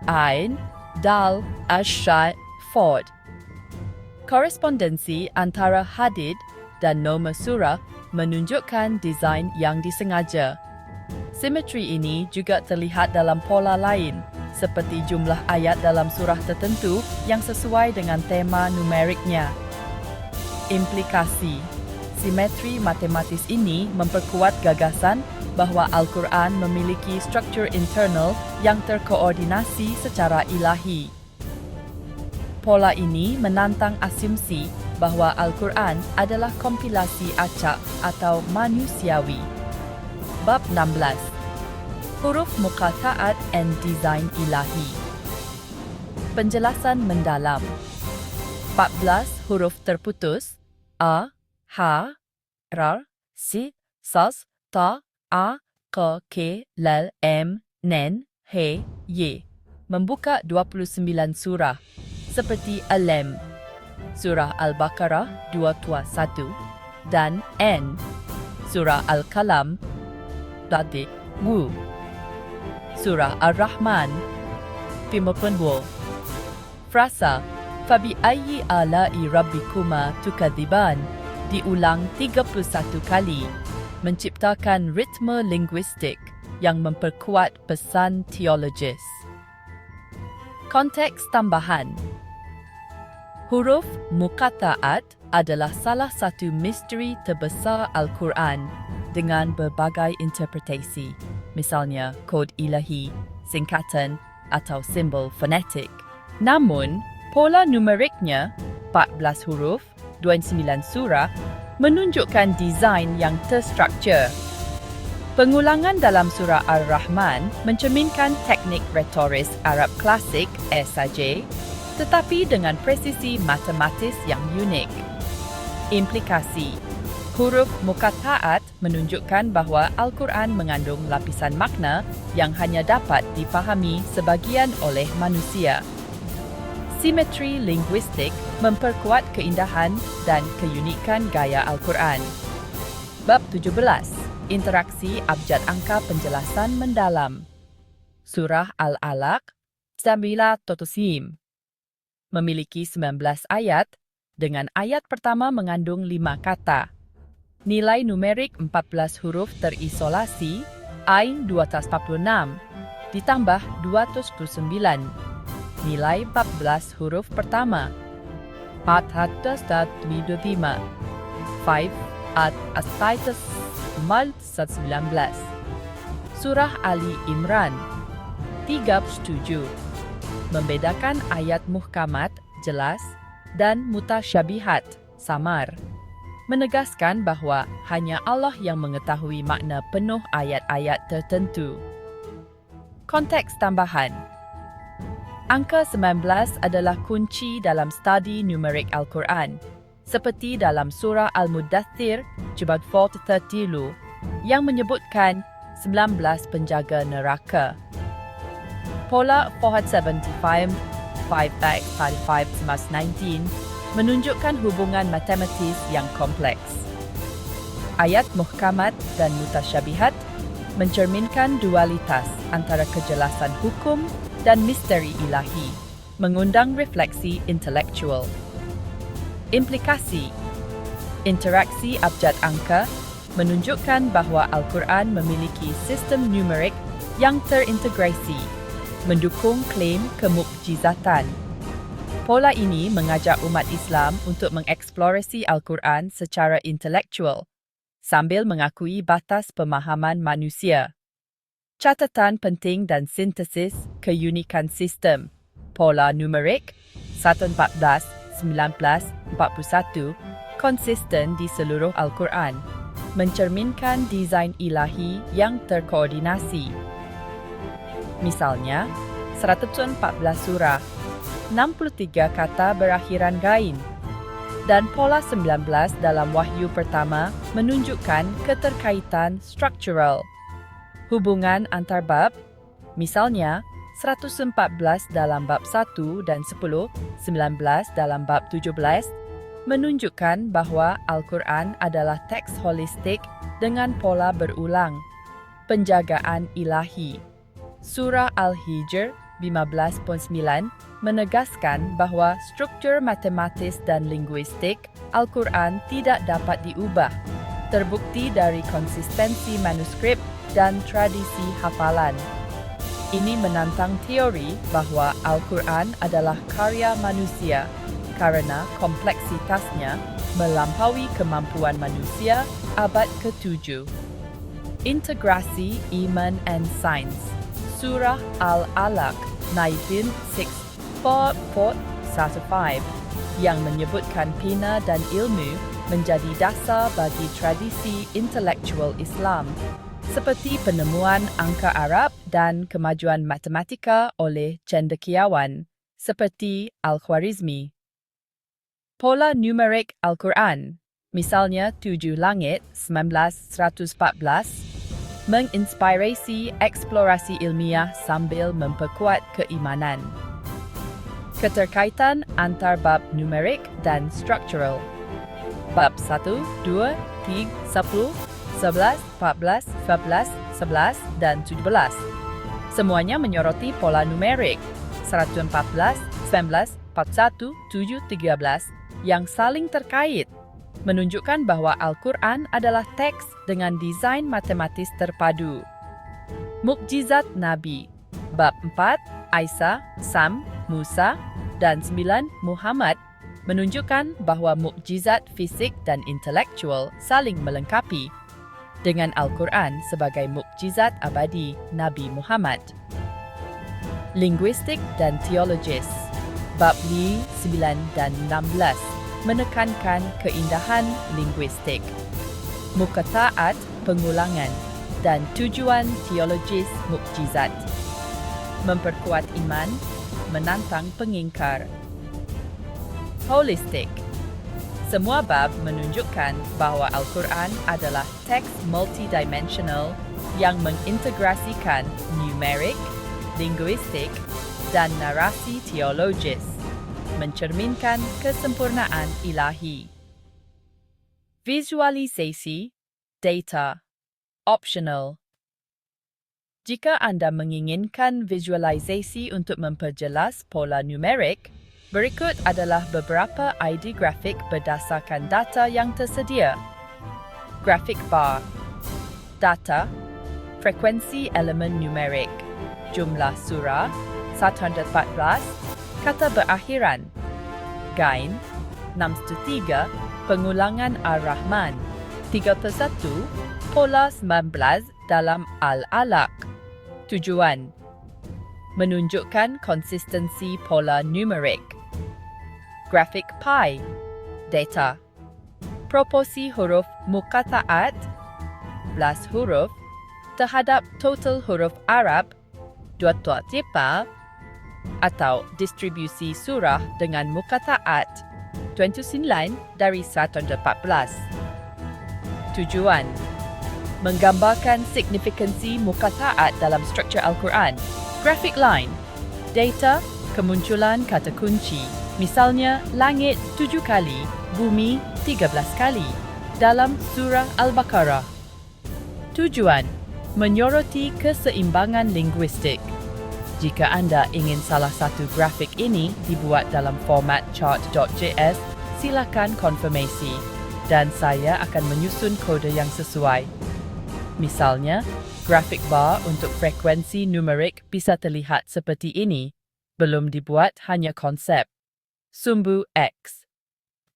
ain, dal asy ford. Korespondensi antara hadid dan nama surah menunjukkan desain yang disengaja. Simetri ini juga terlihat dalam pola lain, seperti jumlah ayat dalam surah tertentu yang sesuai dengan tema numeriknya. Implikasi. Simetri matematis ini memperkuat gagasan bahawa Al-Quran memiliki struktur internal yang terkoordinasi secara ilahi. Pola ini menantang asumsi bahawa Al-Quran adalah kompilasi acak atau manusiawi. Bab 16. Huruf muqata'at and design ilahi. Penjelasan mendalam. 14 huruf terputus a, ha, ra, si, sas, ta, a, qa, ke, lal, m, nen, he, ye membuka 29 surah seperti Al-Lam, Surah Al-Baqarah 221 dan N, Surah Al-Qalam, Tadi, Wu, Surah Ar-Rahman, 52. Frasa Fabi ayyi ala'i rabbikuma tukadziban diulang 31 kali, menciptakan ritme linguistik yang memperkuat pesan teologis. Konteks tambahan. Huruf muqata'at adalah salah satu misteri terbesar Al-Quran dengan berbagai interpretasi, misalnya kod ilahi, singkatan atau simbol fonetik. Namun, pola numeriknya, 14 huruf, 29 surah, menunjukkan desain yang terstruktur. Pengulangan dalam surah Ar-Rahman mencerminkan teknik retoris Arab klasik saja, tetapi dengan presisi matematis yang unik. Implikasi. Huruf muqata'at menunjukkan bahawa Al-Quran mengandung lapisan makna yang hanya dapat dipahami sebagian oleh manusia. Simetri linguistik memperkuat keindahan dan keunikan gaya Al-Quran. Bab 17. Interaksi abjad angka penjelasan mendalam. Surah Al-Alaq 9 memiliki 19 ayat dengan ayat pertama mengandung 5 kata. Nilai numerik 14 huruf terisolasi, Ain 246, ditambah 209. Nilai 14 huruf pertama, 425, 5 at Astaitas Mal 19. Surah Ali Imran 37. Membedakan ayat muhkamat, jelas, dan mutasyabihat, samar. Menegaskan bahawa hanya Allah yang mengetahui makna penuh ayat-ayat tertentu. Konteks tambahan. Angka 19 adalah kunci dalam studi numerik Al-Quran, seperti dalam surah Al-Muddathir, jubad 4-30, yang menyebutkan 19 penjaga neraka. Pola 475, 5-45-19 menunjukkan hubungan matematis yang kompleks. Ayat muhkamat dan mutasyabihat mencerminkan dualitas antara kejelasan hukum dan misteri ilahi, mengundang refleksi intelektual. Implikasi. Interaksi abjad angka menunjukkan bahawa Al-Quran memiliki sistem numerik yang terintegrasi, mendukung klaim kemukjizatan. Pola ini mengajak umat Islam untuk mengeksplorasi Al-Quran secara intelektual, sambil mengakui batas pemahaman manusia. Catatan penting dan sintesis keunikan sistem. Pola numerik 114, 19, 41 konsisten di seluruh Al-Quran, mencerminkan desain ilahi yang terkoordinasi. Misalnya, 114 surah, 63 kata berakhiran ghain, dan pola 19 dalam wahyu pertama menunjukkan keterkaitan struktural. Hubungan antar bab, misalnya 114 dalam bab 1 dan 10, 19 dalam bab 17, menunjukkan bahawa Al-Quran adalah teks holistik dengan pola berulang. Penjagaan ilahi. Surah Al-Hijr 15.9 menegaskan bahawa struktur matematis dan linguistik Al-Quran tidak dapat diubah, terbukti dari konsistensi manuskrip dan tradisi hafalan. Ini menantang teori bahawa Al-Quran adalah karya manusia karena kompleksitasnya melampaui kemampuan manusia abad ke-7. Integrasi Iman and Science. Surah Al-Alaq 19:6-4-4-15 yang menyebutkan pina dan ilmu menjadi dasar bagi tradisi intelektual Islam, seperti penemuan angka Arab dan kemajuan matematika oleh cendekiawan seperti Al-Khwarizmi. Pola numerik Al-Quran, misalnya 7 langit 1914, menginspirasi eksplorasi ilmiah sambil memperkuat keimanan. Keterkaitan antar bab numerik dan struktural. Bab 1, 2, 3, 10, 11, 14, 15, 11 dan 17. Semuanya menyoroti pola numerik 114, 19, 41, 7, 13 yang saling terkait, menunjukkan bahawa Al-Quran adalah teks dengan desain matematis terpadu. Mukjizat Nabi. Bab 4, Aisyah, Sam, Musa, dan 9, Muhammad menunjukkan bahawa mukjizat fisik dan intelektual saling melengkapi, dengan Al-Quran sebagai mukjizat abadi Nabi Muhammad. Linguistik dan teologis. Bab 9 dan 16 menekankan keindahan linguistik, mukataat pengulangan, dan tujuan teologis mukjizat. Memperkuat iman, menantang pengingkar. Holistik. Semua bab menunjukkan bahawa Al-Quran adalah teks multidimensional yang mengintegrasikan numerik, linguistik, dan narasi teologis, mencerminkan kesempurnaan ilahi. Visualisasi, data, optional. Jika anda menginginkan visualisasi untuk memperjelas pola numerik, Berikut adalah beberapa ID grafik berdasarkan data yang tersedia. Grafik bar. Data. Frekuensi elemen numerik. Jumlah surah 114. Kata berakhiran. Gain 6:3. Pengulangan Ar-Rahman 31. Pola 19 dalam Al-Alaq. Tujuan. Menunjukkan konsistensi pola numerik. Grafik pi. Data. Proporsi huruf muqatta'at 11 huruf terhadap total huruf Arab 2 atau distribusi surah dengan muqatta'at 29 dari 114. Tujuan. Menggambarkan signifikansi muqatta'at dalam struktur Al-Quran. Graphic line. Data. Kemunculan kata kunci. Misalnya, langit 7 kali, bumi 13 kali dalam surah Al-Baqarah. Tujuan. Menyoroti keseimbangan linguistik. Jika anda ingin salah satu grafik ini dibuat dalam format chart.js, silakan konfirmasi dan saya akan menyusun kode yang sesuai. Misalnya, grafik bar untuk frekuensi numerik bisa terlihat seperti ini. Belum dibuat, hanya konsep. Sumbu X.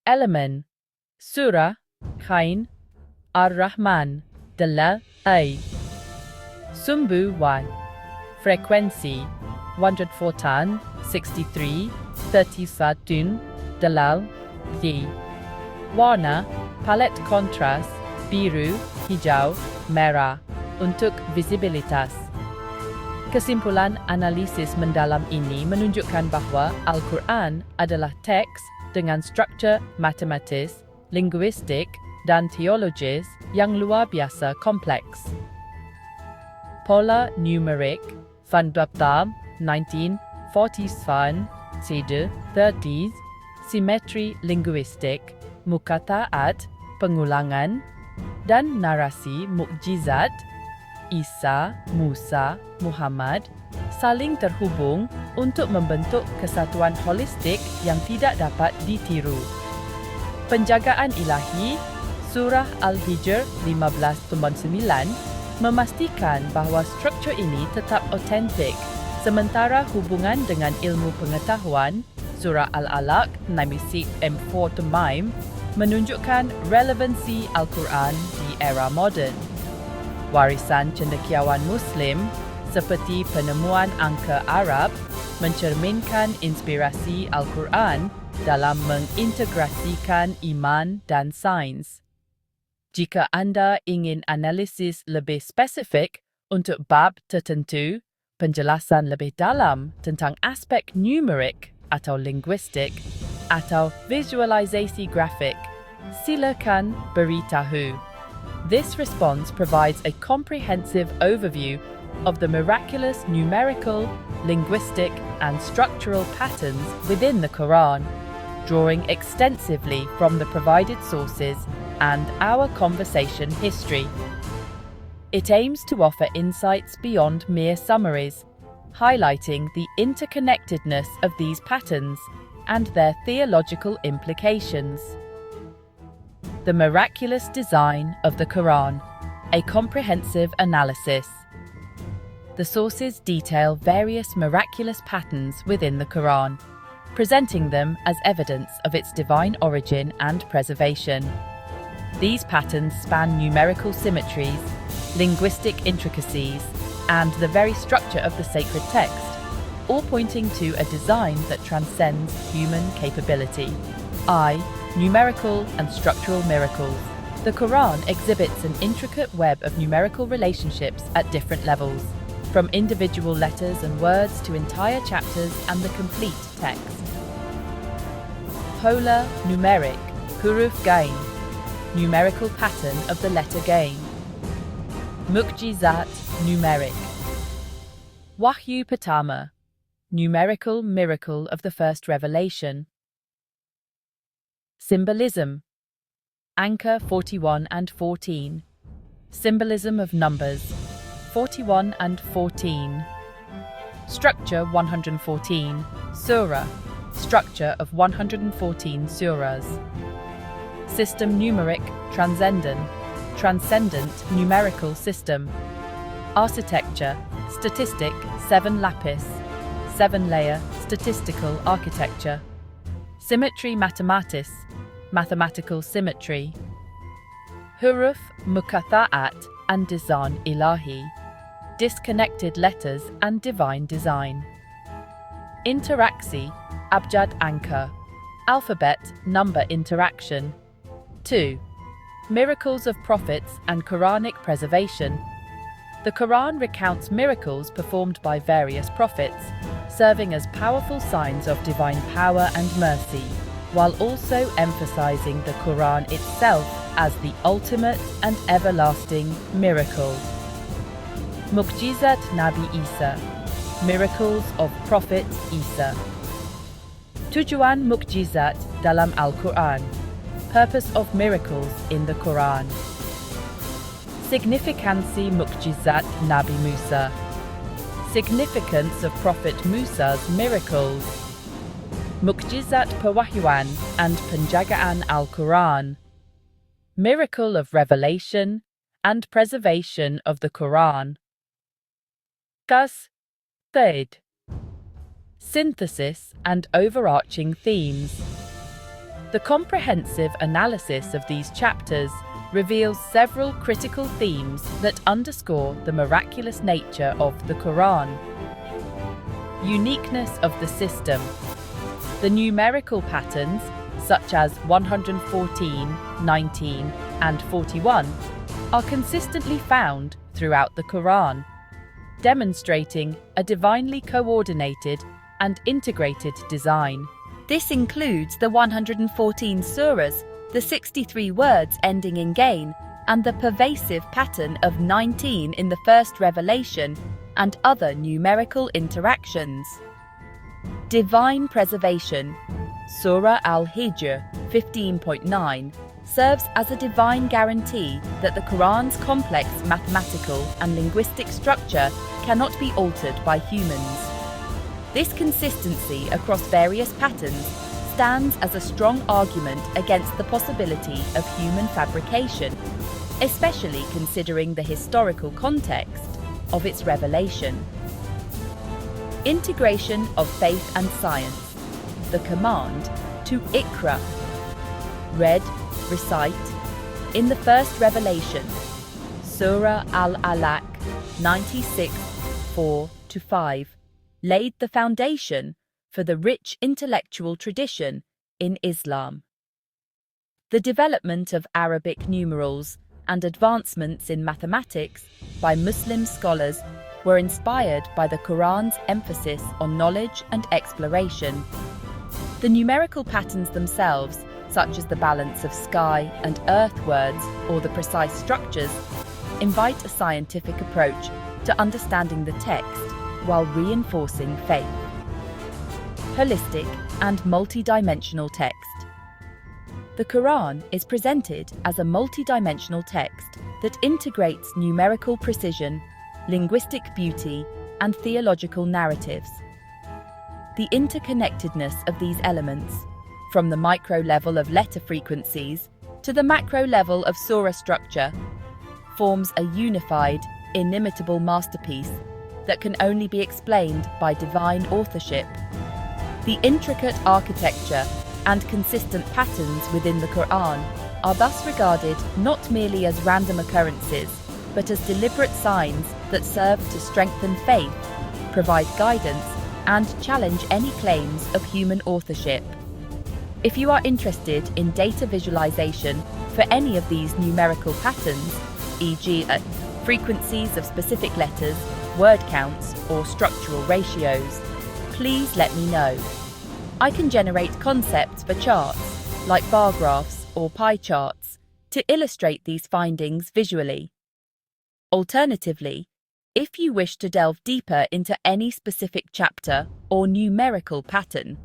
Elemen. Surah. Khain. Ar-Rahman. Dalal A. Sumbu Y. Frekuensi 114, 63, 31, Dalal Y. Warna. Palet kontras biru, hijau, merah untuk visibilitas. Kesimpulan analisis mendalam ini menunjukkan bahawa Al-Quran adalah teks dengan struktur matematis, linguistik dan teologis yang luar biasa kompleks. Pola numerik, Van Baptam, 1949, Cede, 30s, simetri linguistik, muqatta'at, pengulangan, dan narasi mukjizat, Isa, Musa, Muhammad saling terhubung untuk membentuk kesatuan holistik yang tidak dapat ditiru. Penjagaan ilahi, Surah Al-Hijr 15:9 memastikan bahawa struktur ini tetap otentik, sementara hubungan dengan ilmu pengetahuan, Surah Al-Alaq 96:4 menunjukkan relevansi Al-Quran di era moden. Warisan cendekiawan Muslim seperti penemuan angka Arab mencerminkan inspirasi Al-Quran dalam mengintegrasikan iman dan sains. Jika anda ingin analisis lebih spesifik untuk bab tertentu, penjelasan lebih dalam tentang aspek numerik atau linguistik atau visualisasi grafik, silakan beritahu. This response provides a comprehensive overview of the miraculous numerical, linguistic, and structural patterns within the Quran, drawing extensively from the provided sources and our conversation history. It aims to offer insights beyond mere summaries, highlighting the interconnectedness of these patterns and their theological implications. The miraculous design of the Quran, a comprehensive analysis. The sources detail various miraculous patterns within the Quran, presenting them as evidence of its divine origin and preservation. These patterns span numerical symmetries, linguistic intricacies, and the very structure of the sacred text, all pointing to a design that transcends human capability. Numerical and structural miracles. The Quran exhibits an intricate web of numerical relationships at different levels, from individual letters and words to entire chapters and the complete text. Polar numeric, huruf gain, numerical pattern of the letter gain. Mukjizat numeric. Wahyu Pertama, numerical miracle of the first revelation. Symbolism. Anchor 41 and 14. Symbolism of numbers 41 and 14. Structure 114. Surah. structure of 114 surahs. System numeric, transcendent numerical system. Architecture, statistic, 7 lapis, 7-layer statistical architecture. Symmetry mathematis, mathematical symmetry. Huruf mukatha'at and design ilahi, disconnected letters and divine design. Interaksi, abjad anchor, alphabet number interaction. 2. Miracles of prophets and Quranic preservation. The Quran recounts miracles performed by various prophets, serving as powerful signs of divine power and mercy, while also emphasizing the Quran itself as the ultimate and everlasting miracle. Mu'jizat Nabi Isa, miracles of Prophet Isa. Tujuan mu'jizat dalam Al-Quran, purpose of miracles in the Quran. Significansi mu'jizat Nabi Musa, significance of Prophet Musa's miracles. Mu'jizat Pewahyuan and Penjagaan Al-Quran, miracle of revelation and preservation of the Quran. Thus, third, synthesis and overarching themes. The comprehensive analysis of these chapters reveals several critical themes that underscore the miraculous nature of the Quran. Uniqueness of the system. The numerical patterns, such as 114, 19, and 41, are consistently found throughout the Quran, demonstrating a divinely coordinated and integrated design. This includes the 114 surahs, the 63 words ending in gain, and the pervasive pattern of 19 in the first revelation and other numerical interactions. Divine preservation. Surah Al-Hijr 15.9 serves as a divine guarantee that the Quran's complex mathematical and linguistic structure cannot be altered by humans. This consistency across various patterns stands as a strong argument against the possibility of human fabrication, especially considering the historical context of its revelation. Integration of faith and science. The command to Iqra, read, recite, in the first revelation, Surah Al-Alaq 96, 4-5, laid the foundation for the rich intellectual tradition in Islam. The development of Arabic numerals and advancements in mathematics by Muslim scholars were inspired by the Quran's emphasis on knowledge and exploration. The numerical patterns themselves, such as the balance of sky and earth words or the precise structures, invite a scientific approach to understanding the text while reinforcing faith. Holistic and multidimensional text. The Quran is presented as a multidimensional text that integrates numerical precision, linguistic beauty, and theological narratives. The interconnectedness of these elements, from the micro level of letter frequencies to the macro level of surah structure, forms a unified, inimitable masterpiece that can only be explained by divine authorship. The intricate architecture and consistent patterns within the Quran are thus regarded not merely as random occurrences, but as deliberate signs that serve to strengthen faith, provide guidance, and challenge any claims of human authorship. If you are interested in data visualization for any of these numerical patterns, e.g., frequencies of specific letters, word counts, or structural ratios, please let me know. I can generate concepts for charts, like bar graphs or pie charts, to illustrate these findings visually. Alternatively, if you wish to delve deeper into any specific chapter or numerical pattern,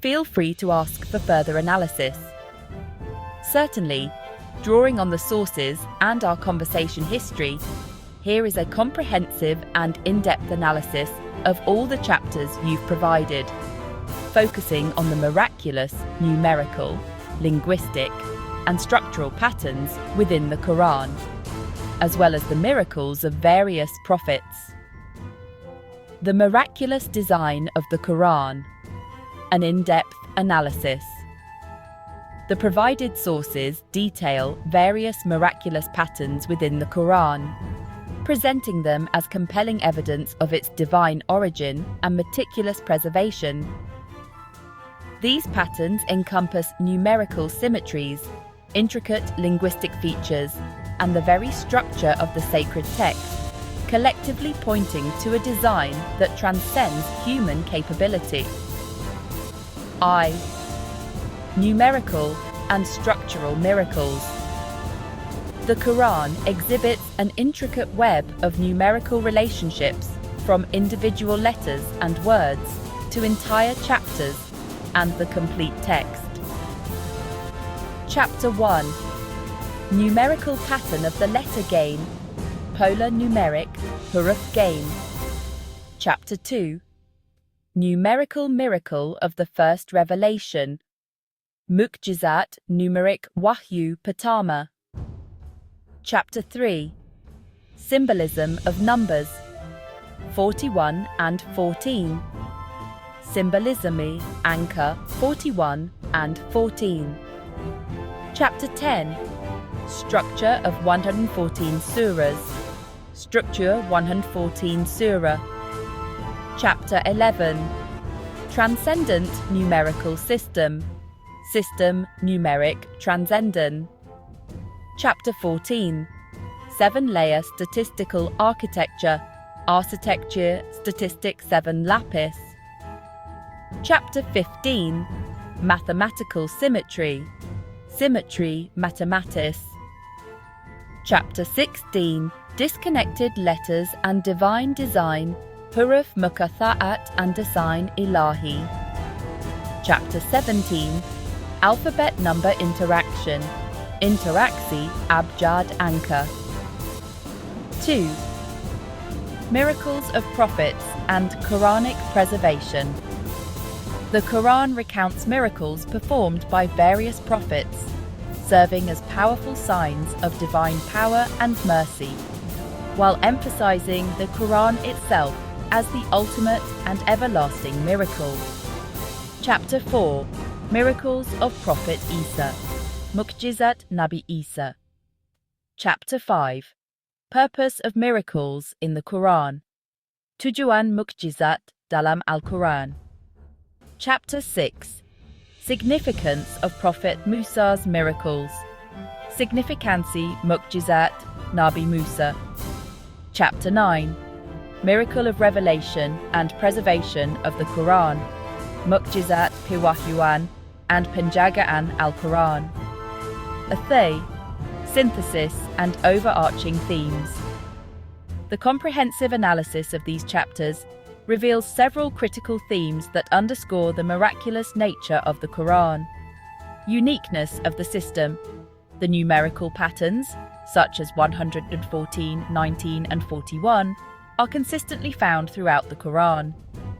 feel free to ask for further analysis. Certainly, drawing on the sources and our conversation history, here is a comprehensive and in-depth analysis of all the chapters you've provided. focusing on the miraculous, numerical, linguistic, and structural patterns within the Quran, as well as the miracles of various prophets. The miraculous design of the Quran, an in-depth analysis. The provided sources detail various miraculous patterns within the Quran, presenting them as compelling evidence of its divine origin and meticulous preservation. These patterns encompass numerical symmetries, intricate linguistic features, and the very structure of the sacred text, collectively pointing to a design that transcends human capability. Numerical and structural miracles. The Quran exhibits an intricate web of numerical relationships, from individual letters and words to entire chapters and the complete text. Chapter 1. Numerical pattern of the letter gain, polar numeric, huruf gain. Chapter 2. Numerical miracle of the first revelation, Mu'jizat numeric wahyu pertama. Chapter 3. Symbolism of numbers, 41 and 14. Symbolismi angka 41 and 14. Chapter 10. Structure of 114 surahs, structure 114 surah. Chapter 11. Transcendent numerical system, system numeric transcendent. Chapter 14. 7-layer statistical architecture, architecture statistic 7 lapis. Chapter 15. Mathematical symmetry, symmetry mathematis. Chapter 16. Disconnected letters and divine design, huruf muqatta'at and design ilahi. Chapter 17. Alphabet number interaction, interaksi abjad anka. 2. Miracles of prophets and Quranic preservation. The Quran recounts miracles performed by various prophets, serving as powerful signs of divine power and mercy, while emphasizing the Quran itself as the ultimate and everlasting miracle. Chapter 4. Miracles of Prophet Isa, Mu'jizat Nabi Isa. Chapter 5. Purpose of miracles in the Quran, Tujuan Mu'jizat dalam Al-Quran. Chapter 6. Significance of Prophet Musa's miracles, Significancy Mu'jizat Nabi Musa. Chapter 9. Miracle of revelation and preservation of the Quran, Mu'jizat Piwahyuan and Penjagaan Al-Quran. Synthesis and overarching themes. The comprehensive analysis of these chapters reveals several critical themes that underscore the miraculous nature of the Quran. Uniqueness of the system. The numerical patterns, such as 114, 19, and 41, are consistently found throughout the Quran,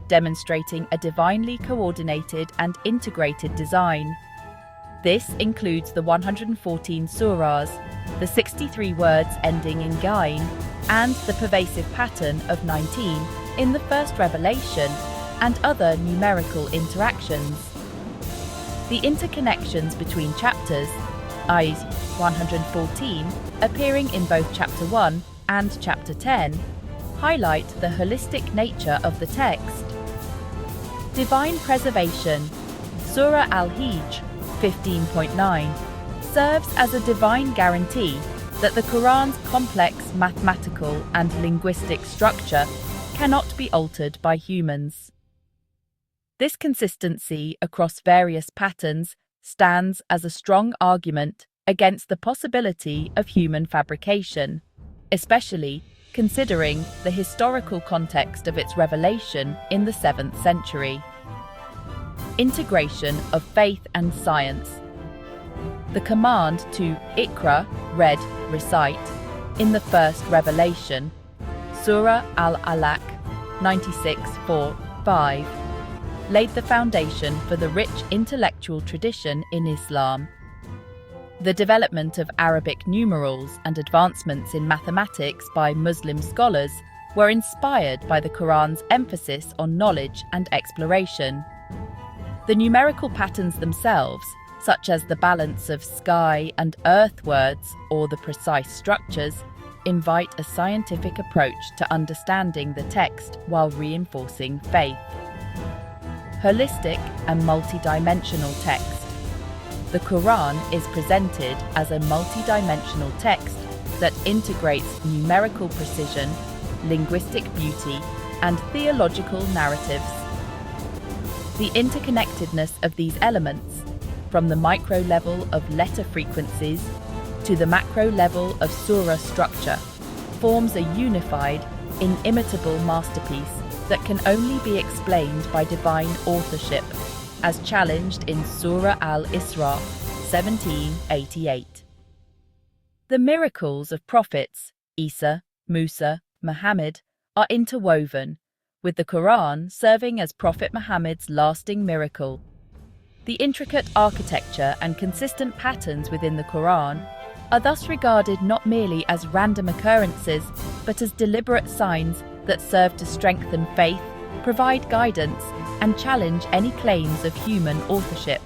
demonstrating a divinely coordinated and integrated design. This includes the 114 surahs, the 63 words ending in gain, and the pervasive pattern of 19 in the first revelation, and other numerical interactions. The interconnections between chapters, i.e. 114, appearing in both Chapter 1 and Chapter 10, highlight the holistic nature of the text. Divine preservation. Surah Al-Hijr 15.9 serves as a divine guarantee that the Quran's complex mathematical and linguistic structure cannot be altered by humans. This consistency across various patterns stands as a strong argument against the possibility of human fabrication, especially considering the historical context of its revelation in the 7th century. Integration of faith and science. The command to Iqra, read, recite, in the first revelation, Surah Al-Alaq 96:4-5, laid the foundation for the rich intellectual tradition in Islam. The development of Arabic numerals and advancements in mathematics by Muslim scholars were inspired by the Quran's emphasis on knowledge and exploration. The numerical patterns themselves, such as the balance of sky and earth words or the precise structures, invite a scientific approach to understanding the text while reinforcing faith. Holistic and multidimensional text. The Quran is presented as a multidimensional text that integrates numerical precision, linguistic beauty, and theological narratives. The interconnectedness of these elements, from the micro level of letter frequencies to the macro level of surah structure, forms a unified, inimitable masterpiece that can only be explained by divine authorship, as challenged in Surah Al-Isra 1788. The miracles of prophets Isa, Musa, Muhammad are interwoven, with the Quran serving as Prophet Muhammad's lasting miracle. The intricate architecture and consistent patterns within the Quran are thus regarded not merely as random occurrences, but as deliberate signs that serve to strengthen faith, provide guidance, and challenge any claims of human authorship.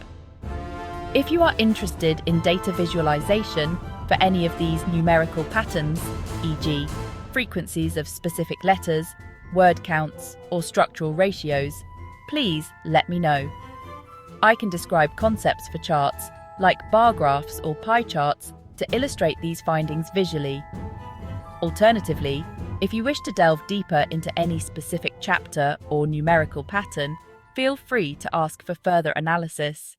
If you are interested in data visualization for any of these numerical patterns, e.g., frequencies of specific letters, word counts, or structural ratios, please let me know. I can describe concepts for charts, like bar graphs or pie charts, to illustrate these findings visually. Alternatively, if you wish to delve deeper into any specific chapter or numerical pattern, feel free to ask for further analysis.